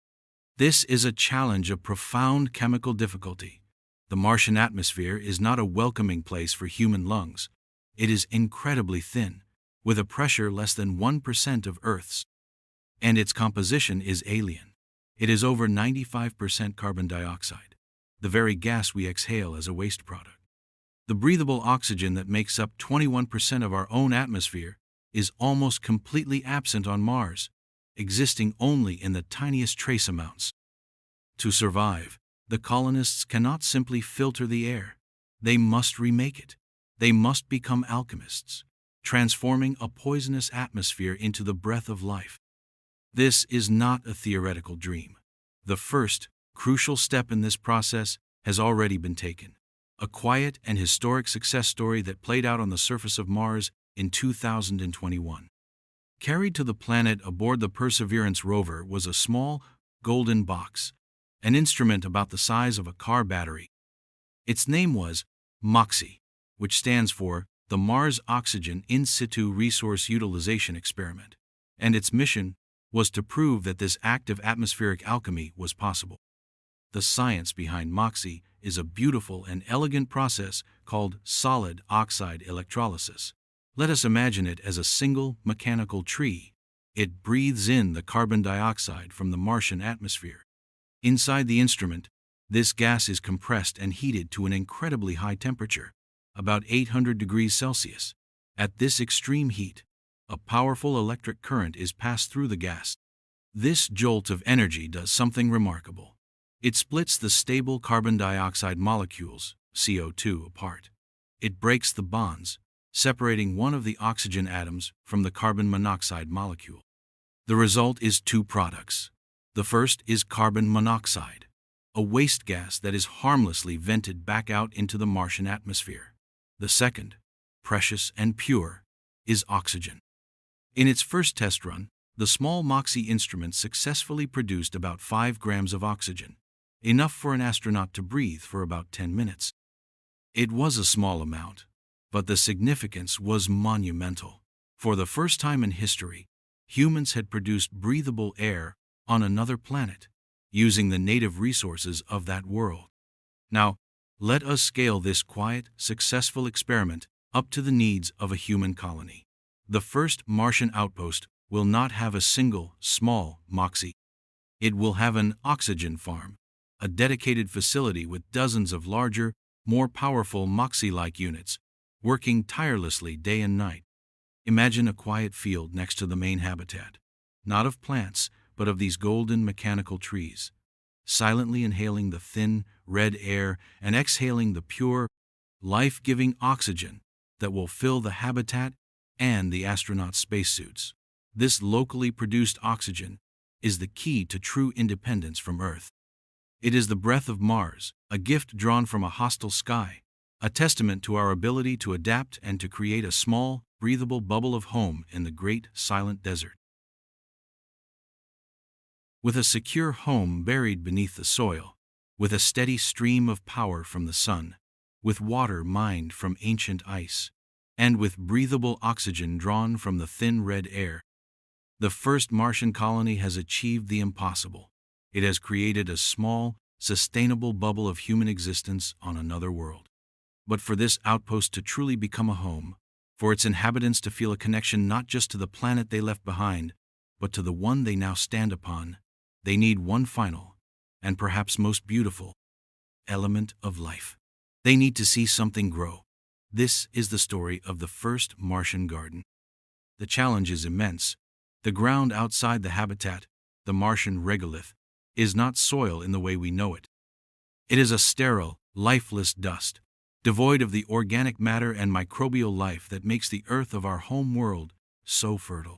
This is a challenge of profound chemical difficulty. The Martian atmosphere is not a welcoming place for human lungs. It is incredibly thin, with a pressure less than 1% of Earth's. And its composition is alien. It is over 95% carbon dioxide, the very gas we exhale as a waste product. The breathable oxygen that makes up 21% of our own atmosphere is almost completely absent on Mars, existing only in the tiniest trace amounts. To survive, the colonists cannot simply filter the air. They must remake it. They must become alchemists, transforming a poisonous atmosphere into the breath of life. This is not a theoretical dream. The first, crucial step in this process has already been taken. A quiet and historic success story that played out on the surface of Mars in 2021. Carried to the planet aboard the Perseverance rover was a small, golden box, an instrument about the size of a car battery. Its name was MOXIE, which stands for the Mars Oxygen In Situ Resource Utilization Experiment, and its mission was to prove that this act of atmospheric alchemy was possible. The science behind MOXIE is a beautiful and elegant process called solid oxide electrolysis. Let us imagine it as a single mechanical tree. It breathes in the carbon dioxide from the Martian atmosphere. Inside the instrument, this gas is compressed and heated to an incredibly high temperature, about 800 degrees Celsius. At this extreme heat, a powerful electric current is passed through the gas. This jolt of energy does something remarkable. It splits the stable carbon dioxide molecules, CO2, apart. It breaks the bonds, separating one of the oxygen atoms from the carbon monoxide molecule. The result is two products. The first is carbon monoxide, a waste gas that is harmlessly vented back out into the Martian atmosphere. The second, precious and pure, is oxygen. In its first test run, the small MOXIE instrument successfully produced about 5 grams of oxygen, enough for an astronaut to breathe for about 10 minutes. It was a small amount, but the significance was monumental. For the first time in history, humans had produced breathable air on another planet, using the native resources of that world. Now, let us scale this quiet, successful experiment up to the needs of a human colony. The first Martian outpost will not have a single, small MOXIE. It will have an oxygen farm, a dedicated facility with dozens of larger, more powerful MOXIE-like units, working tirelessly day and night. Imagine a quiet field next to the main habitat, not of plants, but of these golden mechanical trees, silently inhaling the thin, red air and exhaling the pure, life-giving oxygen that will fill the habitat and the astronauts' spacesuits. This locally produced oxygen is the key to true independence from Earth. It is the breath of Mars, a gift drawn from a hostile sky, a testament to our ability to adapt and to create a small, breathable bubble of home in the great silent desert. With a secure home buried beneath the soil, with a steady stream of power from the sun, with water mined from ancient ice, and with breathable oxygen drawn from the thin red air, the first Martian colony has achieved the impossible. It has created a small, sustainable bubble of human existence on another world. But for this outpost to truly become a home, for its inhabitants to feel a connection not just to the planet they left behind, but to the one they now stand upon, they need one final, and perhaps most beautiful, element of life. They need to see something grow. This is the story of the first Martian garden. The challenge is immense. The ground outside the habitat, the Martian regolith, is not soil in the way we know it. It is a sterile, lifeless dust, devoid of the organic matter and microbial life that makes the Earth of our home world so fertile.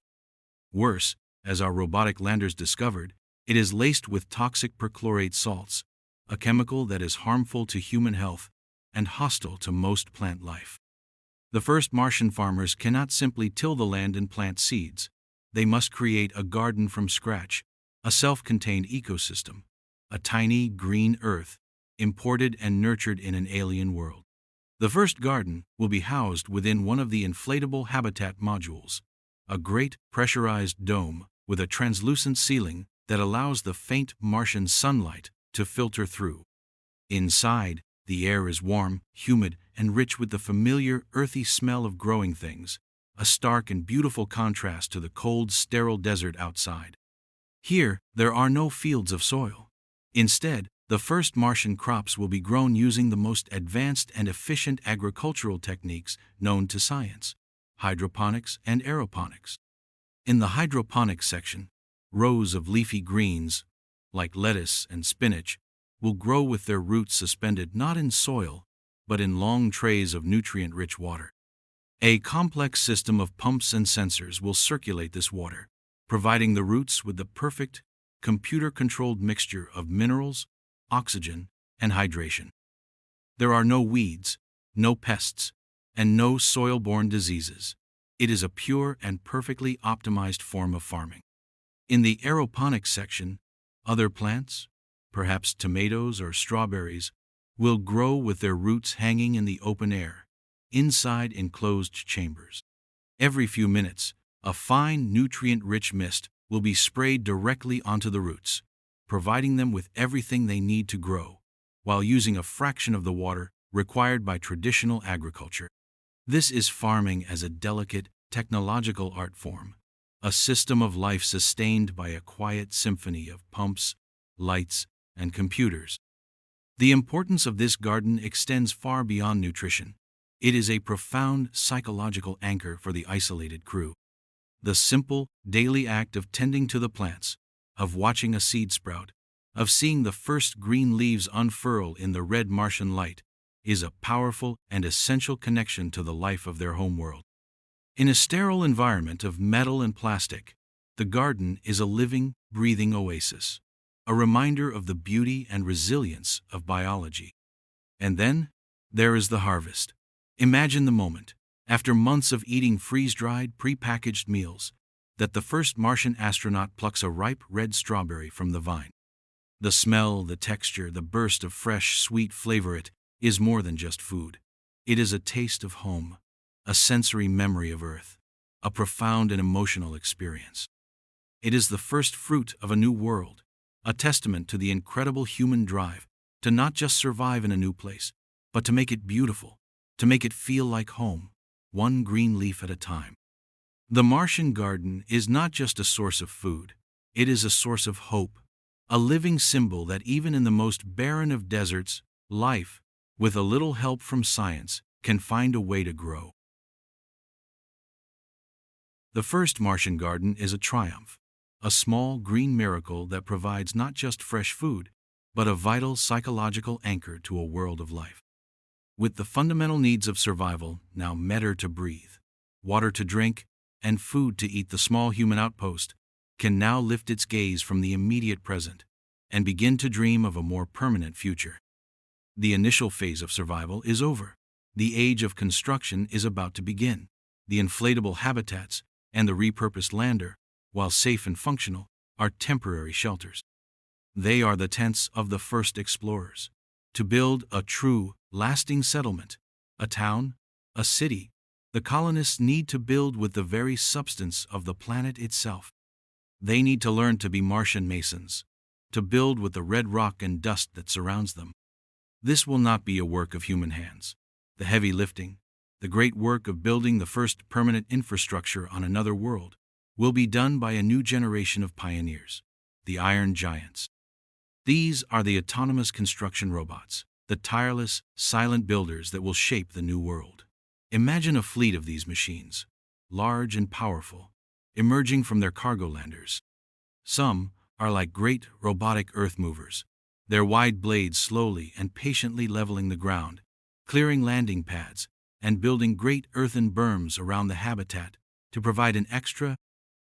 Worse, as our robotic landers discovered, it is laced with toxic perchlorate salts, a chemical that is harmful to human health and hostile to most plant life. The first Martian farmers cannot simply till the land and plant seeds. They must create a garden from scratch, a self-contained ecosystem, a tiny green Earth, imported and nurtured in an alien world. The first garden will be housed within one of the inflatable habitat modules, a great pressurized dome with a translucent ceiling that allows the faint Martian sunlight to filter through. Inside, the air is warm, humid, and rich with the familiar earthy smell of growing things, a stark and beautiful contrast to the cold, sterile desert outside. Here, there are no fields of soil. Instead, the first Martian crops will be grown using the most advanced and efficient agricultural techniques known to science: hydroponics and aeroponics. In the hydroponics section, rows of leafy greens, like lettuce and spinach, will grow with their roots suspended not in soil, but in long trays of nutrient-rich water. A complex system of pumps and sensors will circulate this water, providing the roots with the perfect, computer-controlled mixture of minerals, oxygen, and hydration. There are no weeds, no pests, and no soil-borne diseases. It is a pure and perfectly optimized form of farming. In the aeroponics section, other plants, perhaps tomatoes or strawberries, will grow with their roots hanging in the open air, inside enclosed chambers. Every few minutes, a fine, nutrient-rich mist will be sprayed directly onto the roots, providing them with everything they need to grow, while using a fraction of the water required by traditional agriculture. This is farming as a delicate, technological art form, a system of life sustained by a quiet symphony of pumps, lights, and computers. The importance of this garden extends far beyond nutrition. It is a profound psychological anchor for the isolated crew. The simple, daily act of tending to the plants, of watching a seed sprout, of seeing the first green leaves unfurl in the red Martian light, is a powerful and essential connection to the life of their homeworld. In a sterile environment of metal and plastic, the garden is a living, breathing oasis, a reminder of the beauty and resilience of biology. And then, there is the harvest. Imagine the moment, after months of eating freeze-dried, pre-packaged meals, that the first Martian astronaut plucks a ripe red strawberry from the vine. The smell, the texture, the burst of fresh, sweet flavor, it is more than just food. It is a taste of home, a sensory memory of Earth, a profound and emotional experience. It is the first fruit of a new world, a testament to the incredible human drive to not just survive in a new place, but to make it beautiful, to make it feel like home, one green leaf at a time. The Martian garden is not just a source of food, it is a source of hope, a living symbol that even in the most barren of deserts, life, with a little help from science, can find a way to grow. The first Martian garden is a triumph, a small green miracle that provides not just fresh food, but a vital psychological anchor to a world of life. With the fundamental needs of survival now met to breathe, water to drink, and food to eat, the small human outpost can now lift its gaze from the immediate present and begin to dream of a more permanent future. The initial phase of survival is over. The age of construction is about to begin. The inflatable habitats and the repurposed lander, while safe and functional, are temporary shelters. They are the tents of the first explorers. To build a true, lasting settlement, a town, a city, the colonists need to build with the very substance of the planet itself. They need to learn to be Martian masons, to build with the red rock and dust that surrounds them. This will not be a work of human hands. The heavy lifting, the great work of building the first permanent infrastructure on another world, will be done by a new generation of pioneers, the Iron Giants. These are the autonomous construction robots, the tireless, silent builders that will shape the new world. Imagine a fleet of these machines, large and powerful, emerging from their cargo landers. Some are like great robotic earth movers, their wide blades slowly and patiently leveling the ground, clearing landing pads, and building great earthen berms around the habitat to provide an extra,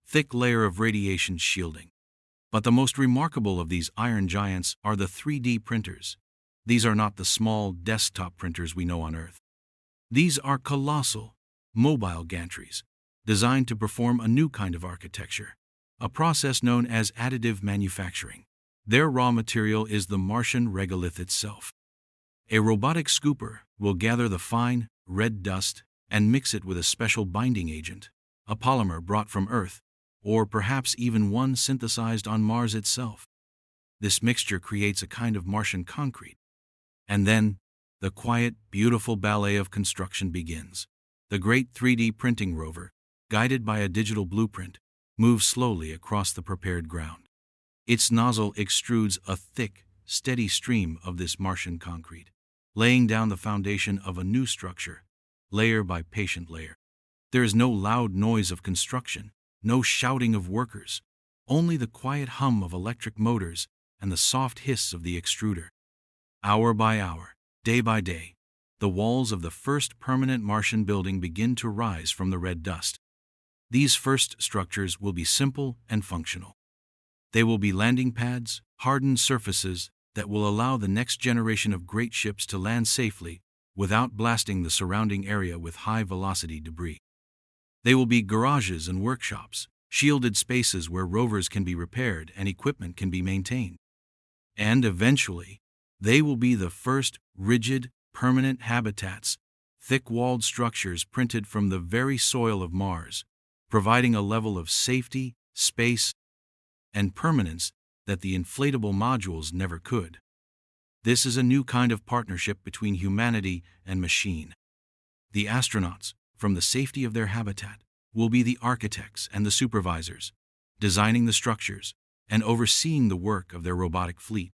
thick layer of radiation shielding. But the most remarkable of these iron giants are the 3D printers. These are not the small desktop printers we know on Earth. These are colossal, mobile gantries, designed to perform a new kind of architecture, a process known as additive manufacturing. Their raw material is the Martian regolith itself. A robotic scooper will gather the fine, red dust and mix it with a special binding agent, a polymer brought from Earth, or perhaps even one synthesized on Mars itself. This mixture creates a kind of Martian concrete. And then, the quiet, beautiful ballet of construction begins. The great 3D printing rover, guided by a digital blueprint, moves slowly across the prepared ground. Its nozzle extrudes a thick, steady stream of this Martian concrete, laying down the foundation of a new structure, layer by patient layer. There is no loud noise of construction, no shouting of workers, only the quiet hum of electric motors and the soft hiss of the extruder. Hour by hour, day by day, the walls of the first permanent Martian building begin to rise from the red dust. These first structures will be simple and functional. They will be landing pads, hardened surfaces that will allow the next generation of great ships to land safely without blasting the surrounding area with high-velocity debris. They will be garages and workshops, shielded spaces where rovers can be repaired and equipment can be maintained. And eventually, they will be the first rigid, permanent habitats, thick-walled structures printed from the very soil of Mars, providing a level of safety, space, and permanence that the inflatable modules never could. This is a new kind of partnership between humanity and machine. The astronauts, from the safety of their habitat, will be the architects and the supervisors, designing the structures and overseeing the work of their robotic fleet.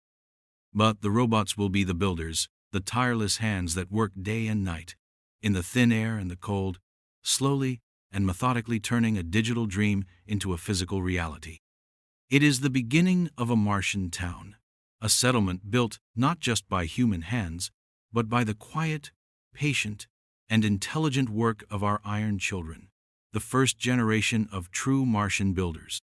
But the robots will be the builders, the tireless hands that work day and night, in the thin air and the cold, slowly and methodically turning a digital dream into a physical reality. It is the beginning of a Martian town, a settlement built not just by human hands, but by the quiet, patient, and intelligent work of our iron children, the first generation of true Martian builders.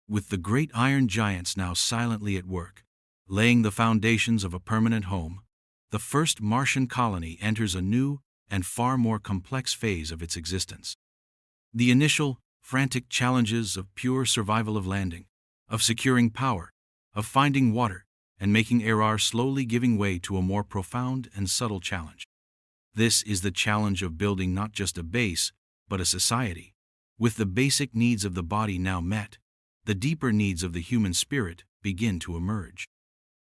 With the great iron giants now silently at work, laying the foundations of a permanent home, the first Martian colony enters a new and far more complex phase of its existence. The initial, frantic challenges of pure survival of landing, of securing power, of finding water, and making air are slowly giving way to a more profound and subtle challenge. This is the challenge of building not just a base, but a society. With the basic needs of the body now met, the deeper needs of the human spirit begin to emerge.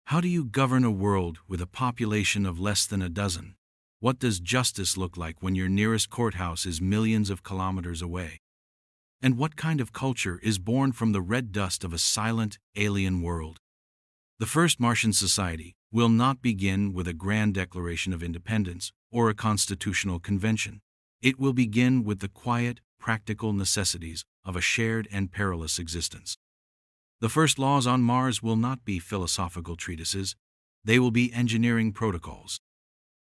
How do you govern a world with a population of less than a dozen? What does justice look like when your nearest courthouse is millions of kilometers away? And what kind of culture is born from the red dust of a silent, alien world? The first Martian society, will not begin with a grand declaration of independence or a constitutional convention. It will begin with the quiet, practical necessities of a shared and perilous existence. The first laws on Mars will not be philosophical treatises, they will be engineering protocols.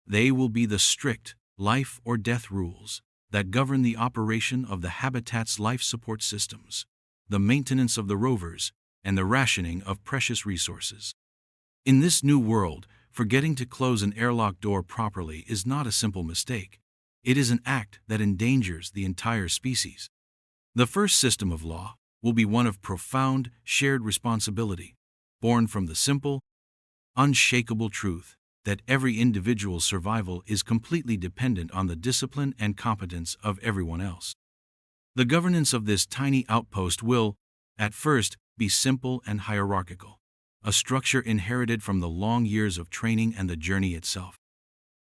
They will be the strict, life or death rules that govern the operation of the habitat's life support systems, the maintenance of the rovers, and the rationing of precious resources. In this new world, forgetting to close an airlock door properly is not a simple mistake. It is an act that endangers the entire species. The first system of law will be one of profound, shared responsibility, born from the simple, unshakable truth that every individual's survival is completely dependent on the discipline and competence of everyone else. The governance of this tiny outpost will, at first, be simple and hierarchical, a structure inherited from the long years of training and the journey itself.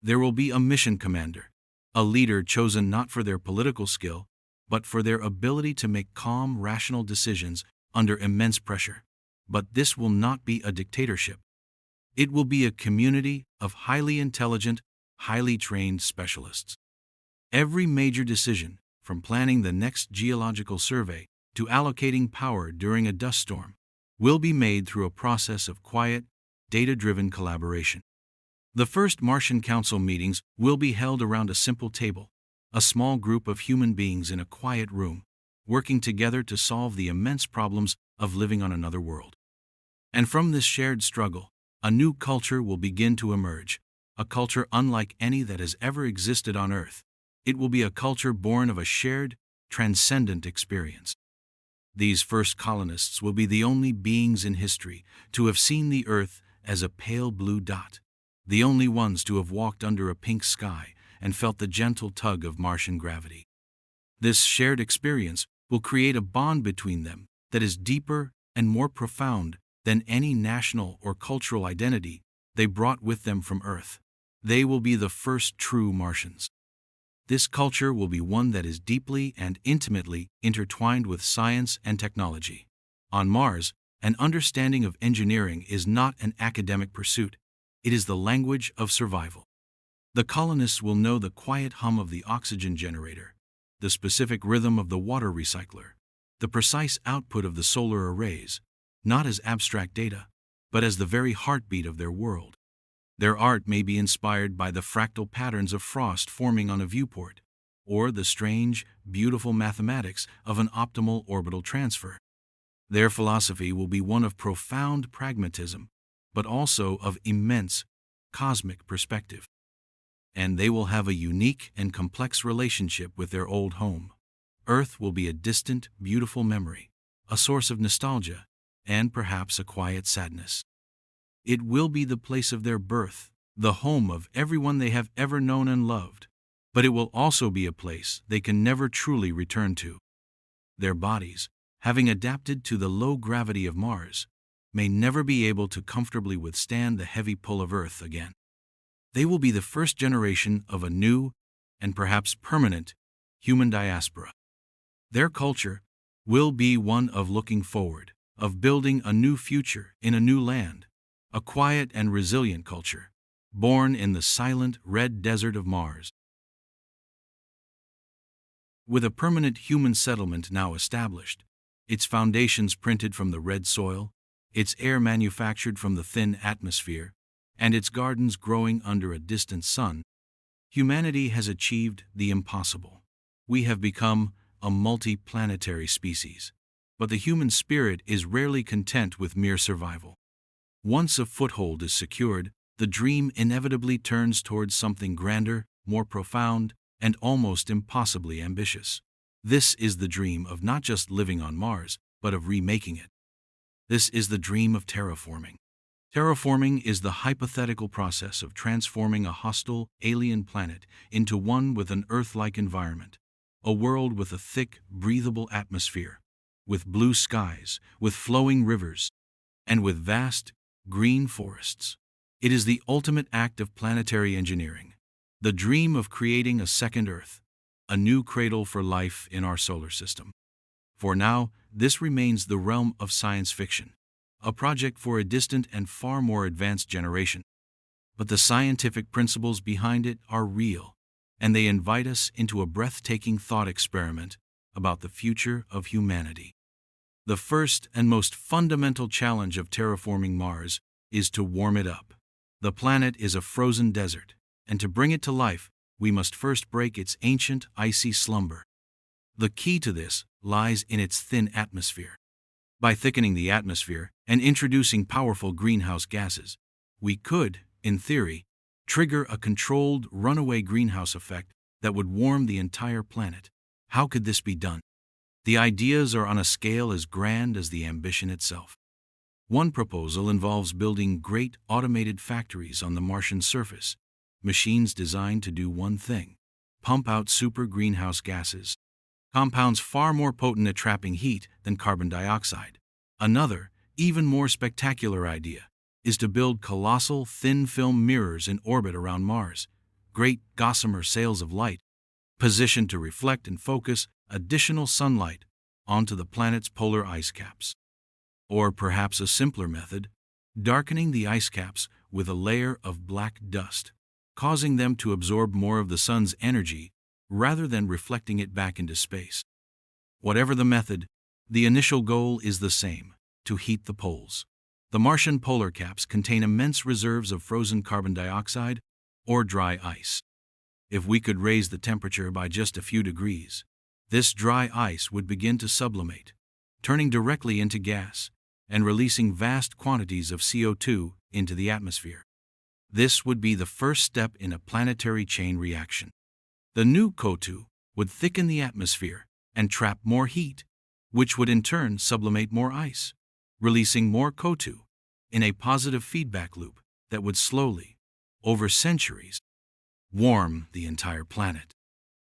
There will be a mission commander, a leader chosen not for their political skill, but for their ability to make calm, rational decisions under immense pressure. But this will not be a dictatorship. It will be a community of highly intelligent, highly trained specialists. Every major decision, from planning the next geological survey to allocating power during a dust storm, will be made through a process of quiet, data-driven collaboration. The first Martian Council meetings will be held around a simple table, a small group of human beings in a quiet room, working together to solve the immense problems of living on another world. And from this shared struggle, a new culture will begin to emerge, a culture unlike any that has ever existed on Earth. It will be a culture born of a shared, transcendent experience. These first colonists will be the only beings in history to have seen the Earth as a pale blue dot, the only ones to have walked under a pink sky and felt the gentle tug of Martian gravity. This shared experience will create a bond between them that is deeper and more profound than any national or cultural identity they brought with them from Earth. They will be the first true Martians. This culture will be one that is deeply and intimately intertwined with science and technology. On Mars, an understanding of engineering is not an academic pursuit, it is the language of survival. The colonists will know the quiet hum of the oxygen generator, the specific rhythm of the water recycler, the precise output of the solar arrays, not as abstract data, but as the very heartbeat of their world. Their art may be inspired by the fractal patterns of frost forming on a viewport, or the strange, beautiful mathematics of an optimal orbital transfer. Their philosophy will be one of profound pragmatism, but also of immense, cosmic perspective. And they will have a unique and complex relationship with their old home. Earth will be a distant, beautiful memory, a source of nostalgia, and perhaps a quiet sadness. It will be the place of their birth, the home of everyone they have ever known and loved, but it will also be a place they can never truly return to. Their bodies, having adapted to the low gravity of Mars, may never be able to comfortably withstand the heavy pull of Earth again. They will be the first generation of a new, and perhaps permanent, human diaspora. Their culture will be one of looking forward, of building a new future in a new land, a quiet and resilient culture, born in the silent red desert of Mars. With a permanent human settlement now established, its foundations printed from the red soil, its air manufactured from the thin atmosphere, and its gardens growing under a distant sun, humanity has achieved the impossible. We have become a multi-planetary species, but the human spirit is rarely content with mere survival. Once a foothold is secured, the dream inevitably turns towards something grander, more profound, and almost impossibly ambitious. This is the dream of not just living on Mars, but of remaking it. This is the dream of terraforming. Terraforming is the hypothetical process of transforming a hostile, alien planet into one with an Earth-like environment, a world with a thick, breathable atmosphere, with blue skies, with flowing rivers, and with vast, green forests. It is the ultimate act of planetary engineering, the dream of creating a second Earth, a new cradle for life in our solar system. For now, this remains the realm of science fiction, a project for a distant and far more advanced generation. But the scientific principles behind it are real, and they invite us into a breathtaking thought experiment about the future of humanity. The first and most fundamental challenge of terraforming Mars is to warm it up. The planet is a frozen desert, and to bring it to life, we must first break its ancient, icy slumber. The key to this lies in its thin atmosphere. By thickening the atmosphere and introducing powerful greenhouse gases, we could, in theory, trigger a controlled runaway greenhouse effect that would warm the entire planet. How could this be done? The ideas are on a scale as grand as the ambition itself. One proposal involves building great automated factories on the Martian surface, machines designed to do one thing: pump out super greenhouse gases, compounds far more potent at trapping heat than carbon dioxide. Another, even more spectacular idea is to build colossal thin-film mirrors in orbit around Mars, great gossamer sails of light, positioned to reflect and focus additional sunlight onto the planet's polar ice caps. Or perhaps a simpler method, darkening the ice caps with a layer of black dust, causing them to absorb more of the sun's energy rather than reflecting it back into space. Whatever the method, the initial goal is the same: to heat the poles. The Martian polar caps contain immense reserves of frozen carbon dioxide or dry ice. If we could raise the temperature by just a few degrees, this dry ice would begin to sublimate, turning directly into gas and releasing vast quantities of CO2 into the atmosphere. This would be the first step in a planetary chain reaction. The new CO2 would thicken the atmosphere and trap more heat, which would in turn sublimate more ice, releasing more CO2 in a positive feedback loop that would slowly, over centuries, warm the entire planet.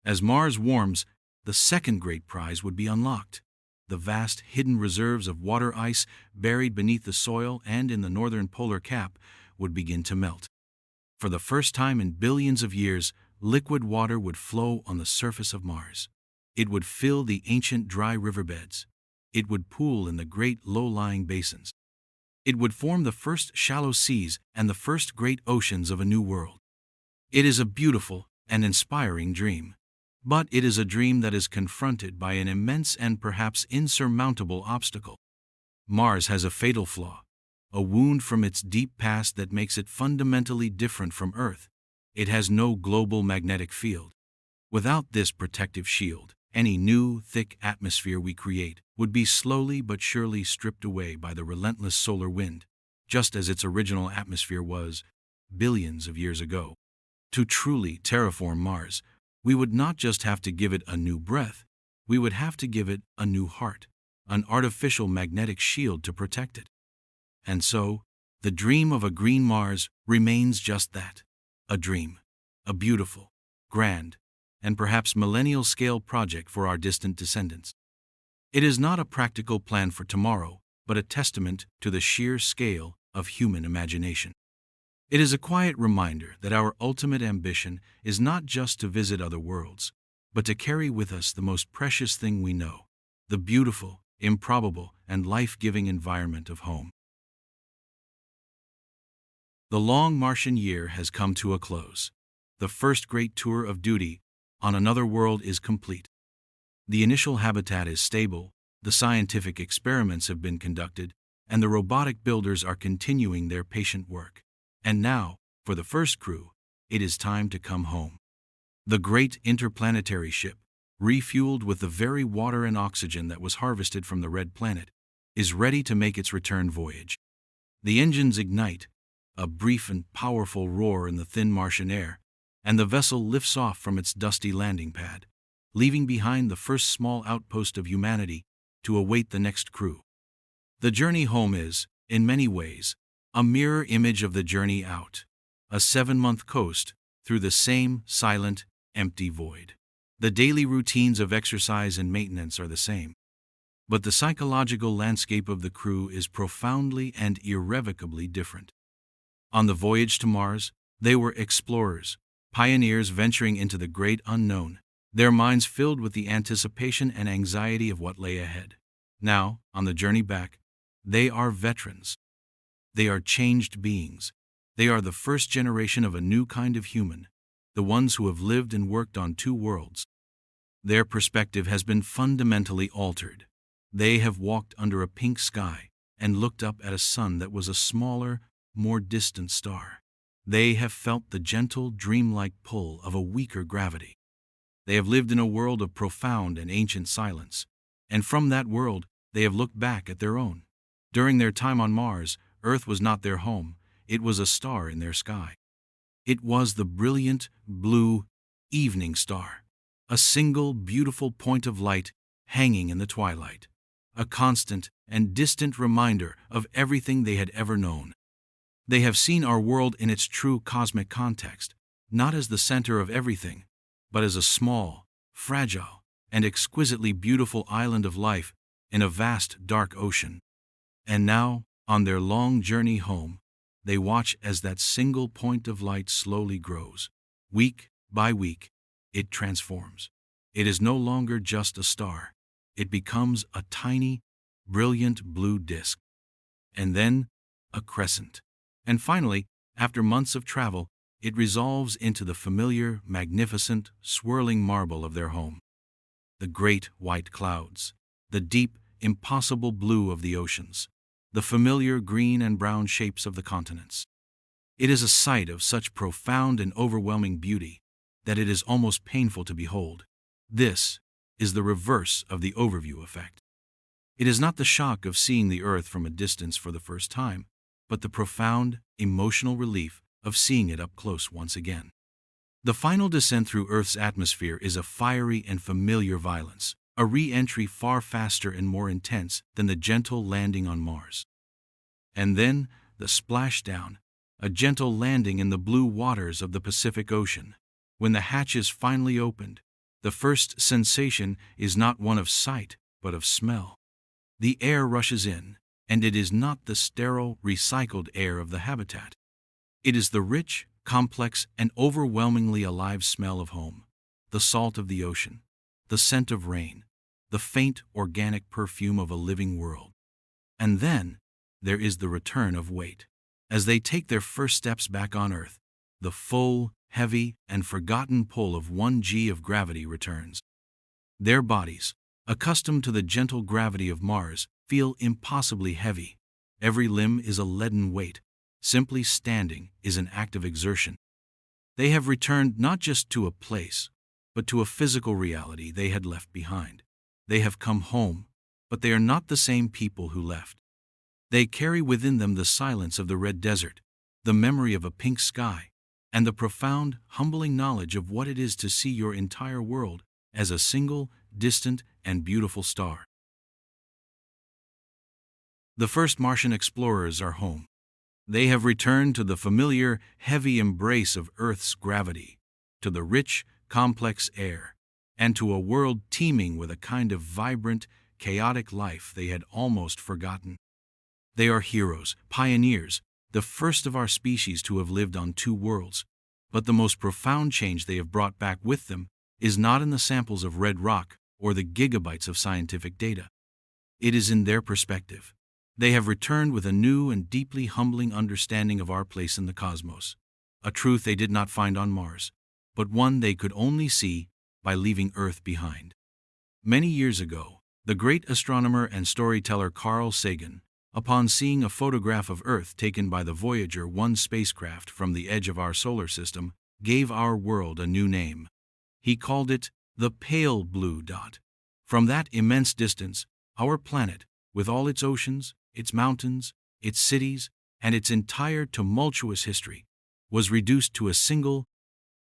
As Mars warms, the second great prize would be unlocked: the vast hidden reserves of water ice buried beneath the soil and in the northern polar cap would begin to melt. For the first time in billions of years, liquid water would flow on the surface of Mars. It would fill the ancient dry riverbeds. It would pool in the great low-lying basins. It would form the first shallow seas and the first great oceans of a new world. It is a beautiful and inspiring dream. But it is a dream that is confronted by an immense and perhaps insurmountable obstacle. Mars has a fatal flaw, a wound from its deep past that makes it fundamentally different from Earth. It has no global magnetic field. Without this protective shield, any new, thick atmosphere we create would be slowly but surely stripped away by the relentless solar wind, just as its original atmosphere was billions of years ago. To truly terraform Mars, we would not just have to give it a new breath, we would have to give it a new heart, an artificial magnetic shield to protect it. And so, the dream of a green Mars remains just that: a dream, a beautiful, grand, and perhaps millennial-scale project for our distant descendants. It is not a practical plan for tomorrow, but a testament to the sheer scale of human imagination. It is a quiet reminder that our ultimate ambition is not just to visit other worlds, but to carry with us the most precious thing we know: the beautiful, improbable, and life-giving environment of home. The long Martian year has come to a close. The first great tour of duty on another world is complete. The initial habitat is stable, the scientific experiments have been conducted, and the robotic builders are continuing their patient work. And now, for the first crew, it is time to come home. The great interplanetary ship, refueled with the very water and oxygen that was harvested from the red planet, is ready to make its return voyage. The engines ignite, a brief and powerful roar in the thin Martian air, and the vessel lifts off from its dusty landing pad, leaving behind the first small outpost of humanity to await the next crew. The journey home is, in many ways, a mirror image of the journey out, a 7-month coast through the same silent, empty void. The daily routines of exercise and maintenance are the same, but the psychological landscape of the crew is profoundly and irrevocably different. On the voyage to Mars, they were explorers, pioneers venturing into the great unknown, their minds filled with the anticipation and anxiety of what lay ahead. Now, on the journey back, They are veterans. They are changed beings. They are the first generation of a new kind of human, the ones who have lived and worked on two worlds. Their perspective has been fundamentally altered. They have walked under a pink sky and looked up at a sun that was a smaller, more distant star. They have felt the gentle, dreamlike pull of a weaker gravity. They have lived in a world of profound and ancient silence, and from that world they have looked back at their own. During their time on Mars, Earth was not their home, it was a star in their sky. It was the brilliant, blue, evening star, a single beautiful point of light hanging in the twilight, a constant and distant reminder of everything they had ever known. They have seen our world in its true cosmic context, not as the center of everything, but as a small, fragile, and exquisitely beautiful island of life in a vast dark ocean. And now, on their long journey home, they watch as that single point of light slowly grows. Week by week, it transforms. It is no longer just a star. It becomes a tiny, brilliant blue disk. And then, a crescent. And finally, after months of travel, it resolves into the familiar, magnificent, swirling marble of their home. The great white clouds, the deep, impossible blue of the oceans, the familiar green and brown shapes of the continents. It is a sight of such profound and overwhelming beauty that it is almost painful to behold. This is the reverse of the overview effect. It is not the shock of seeing the Earth from a distance for the first time, but the profound, emotional relief of seeing it up close once again. The final descent through Earth's atmosphere is a fiery and familiar violence, a re-entry far faster and more intense than the gentle landing on Mars. And then, the splashdown, a gentle landing in the blue waters of the Pacific Ocean. When the hatches finally opened, the first sensation is not one of sight, but of smell. The air rushes in, and it is not the sterile, recycled air of the habitat. It is the rich, complex, and overwhelmingly alive smell of home, the salt of the ocean, the scent of rain, the faint, organic perfume of a living world. And then, there is the return of weight. As they take their first steps back on Earth, the full, heavy, and forgotten pull of 1 g of gravity returns. Their bodies, accustomed to the gentle gravity of Mars, feel impossibly heavy. Every limb is a leaden weight. Simply standing is an act of exertion. They have returned not just to a place, but to a physical reality they had left behind. They have come home, but they are not the same people who left. They carry within them the silence of the red desert, the memory of a pink sky, and the profound, humbling knowledge of what it is to see your entire world as a single, distant, and beautiful star. The first Martian explorers are home. They have returned to the familiar, heavy embrace of Earth's gravity, to the rich, complex air, and to a world teeming with a kind of vibrant, chaotic life they had almost forgotten. They are heroes, pioneers, the first of our species to have lived on two worlds, but the most profound change they have brought back with them is not in the samples of red rock or the gigabytes of scientific data. It is in their perspective. They have returned with a new and deeply humbling understanding of our place in the cosmos, a truth they did not find on Mars, but one they could only see by leaving Earth behind. Many years ago, the great astronomer and storyteller Carl Sagan, upon seeing a photograph of Earth taken by the Voyager 1 spacecraft from the edge of our solar system, gave our world a new name. He called it the pale blue dot. From that immense distance, our planet, with all its oceans, its mountains, its cities, and its entire tumultuous history, was reduced to a single,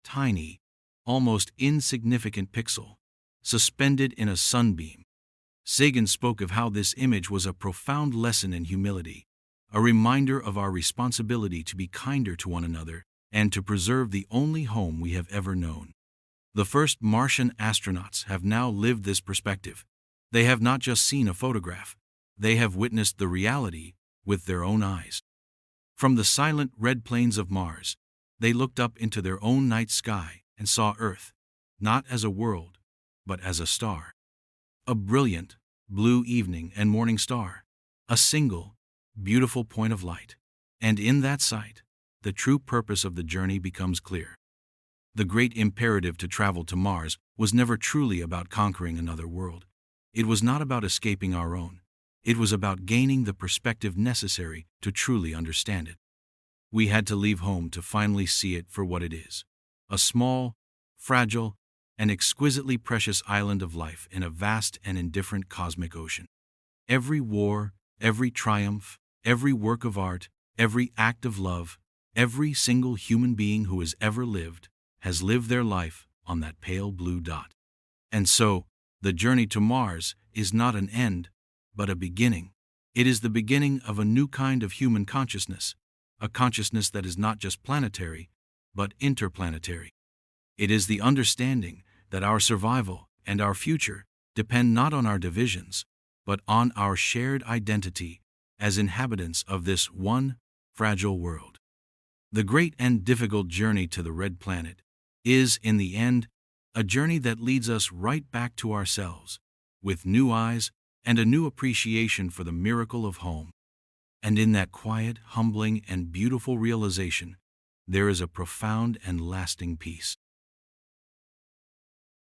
tiny, almost insignificant pixel, suspended in a sunbeam. Sagan spoke of how this image was a profound lesson in humility, a reminder of our responsibility to be kinder to one another and to preserve the only home we have ever known. The first Martian astronauts have now lived this perspective. They have not just seen a photograph, they have witnessed the reality with their own eyes. From the silent red plains of Mars, they looked up into their own night sky and saw Earth, not as a world, but as a star. A brilliant, blue evening and morning star. a single, beautiful point of light. And in that sight, the true purpose of the journey becomes clear. The great imperative to travel to Mars was never truly about conquering another world. It was not about escaping our own. It was about gaining the perspective necessary to truly understand it. We had to leave home to finally see it for what it is: a small, fragile, and exquisitely precious island of life in a vast and indifferent cosmic ocean. Every war, every triumph, every work of art, every act of love, every single human being who has ever lived, has lived their life on that pale blue dot. And so, the journey to Mars is not an end, but a beginning. It is the beginning of a new kind of human consciousness, a consciousness that is not just planetary, but interplanetary. It is the understanding that our survival and our future depend not on our divisions, but on our shared identity as inhabitants of this one fragile world. The great and difficult journey to the Red Planet is, in the end, a journey that leads us right back to ourselves, with new eyes and a new appreciation for the miracle of home. And in that quiet, humbling, and beautiful realization, there is a profound and lasting peace.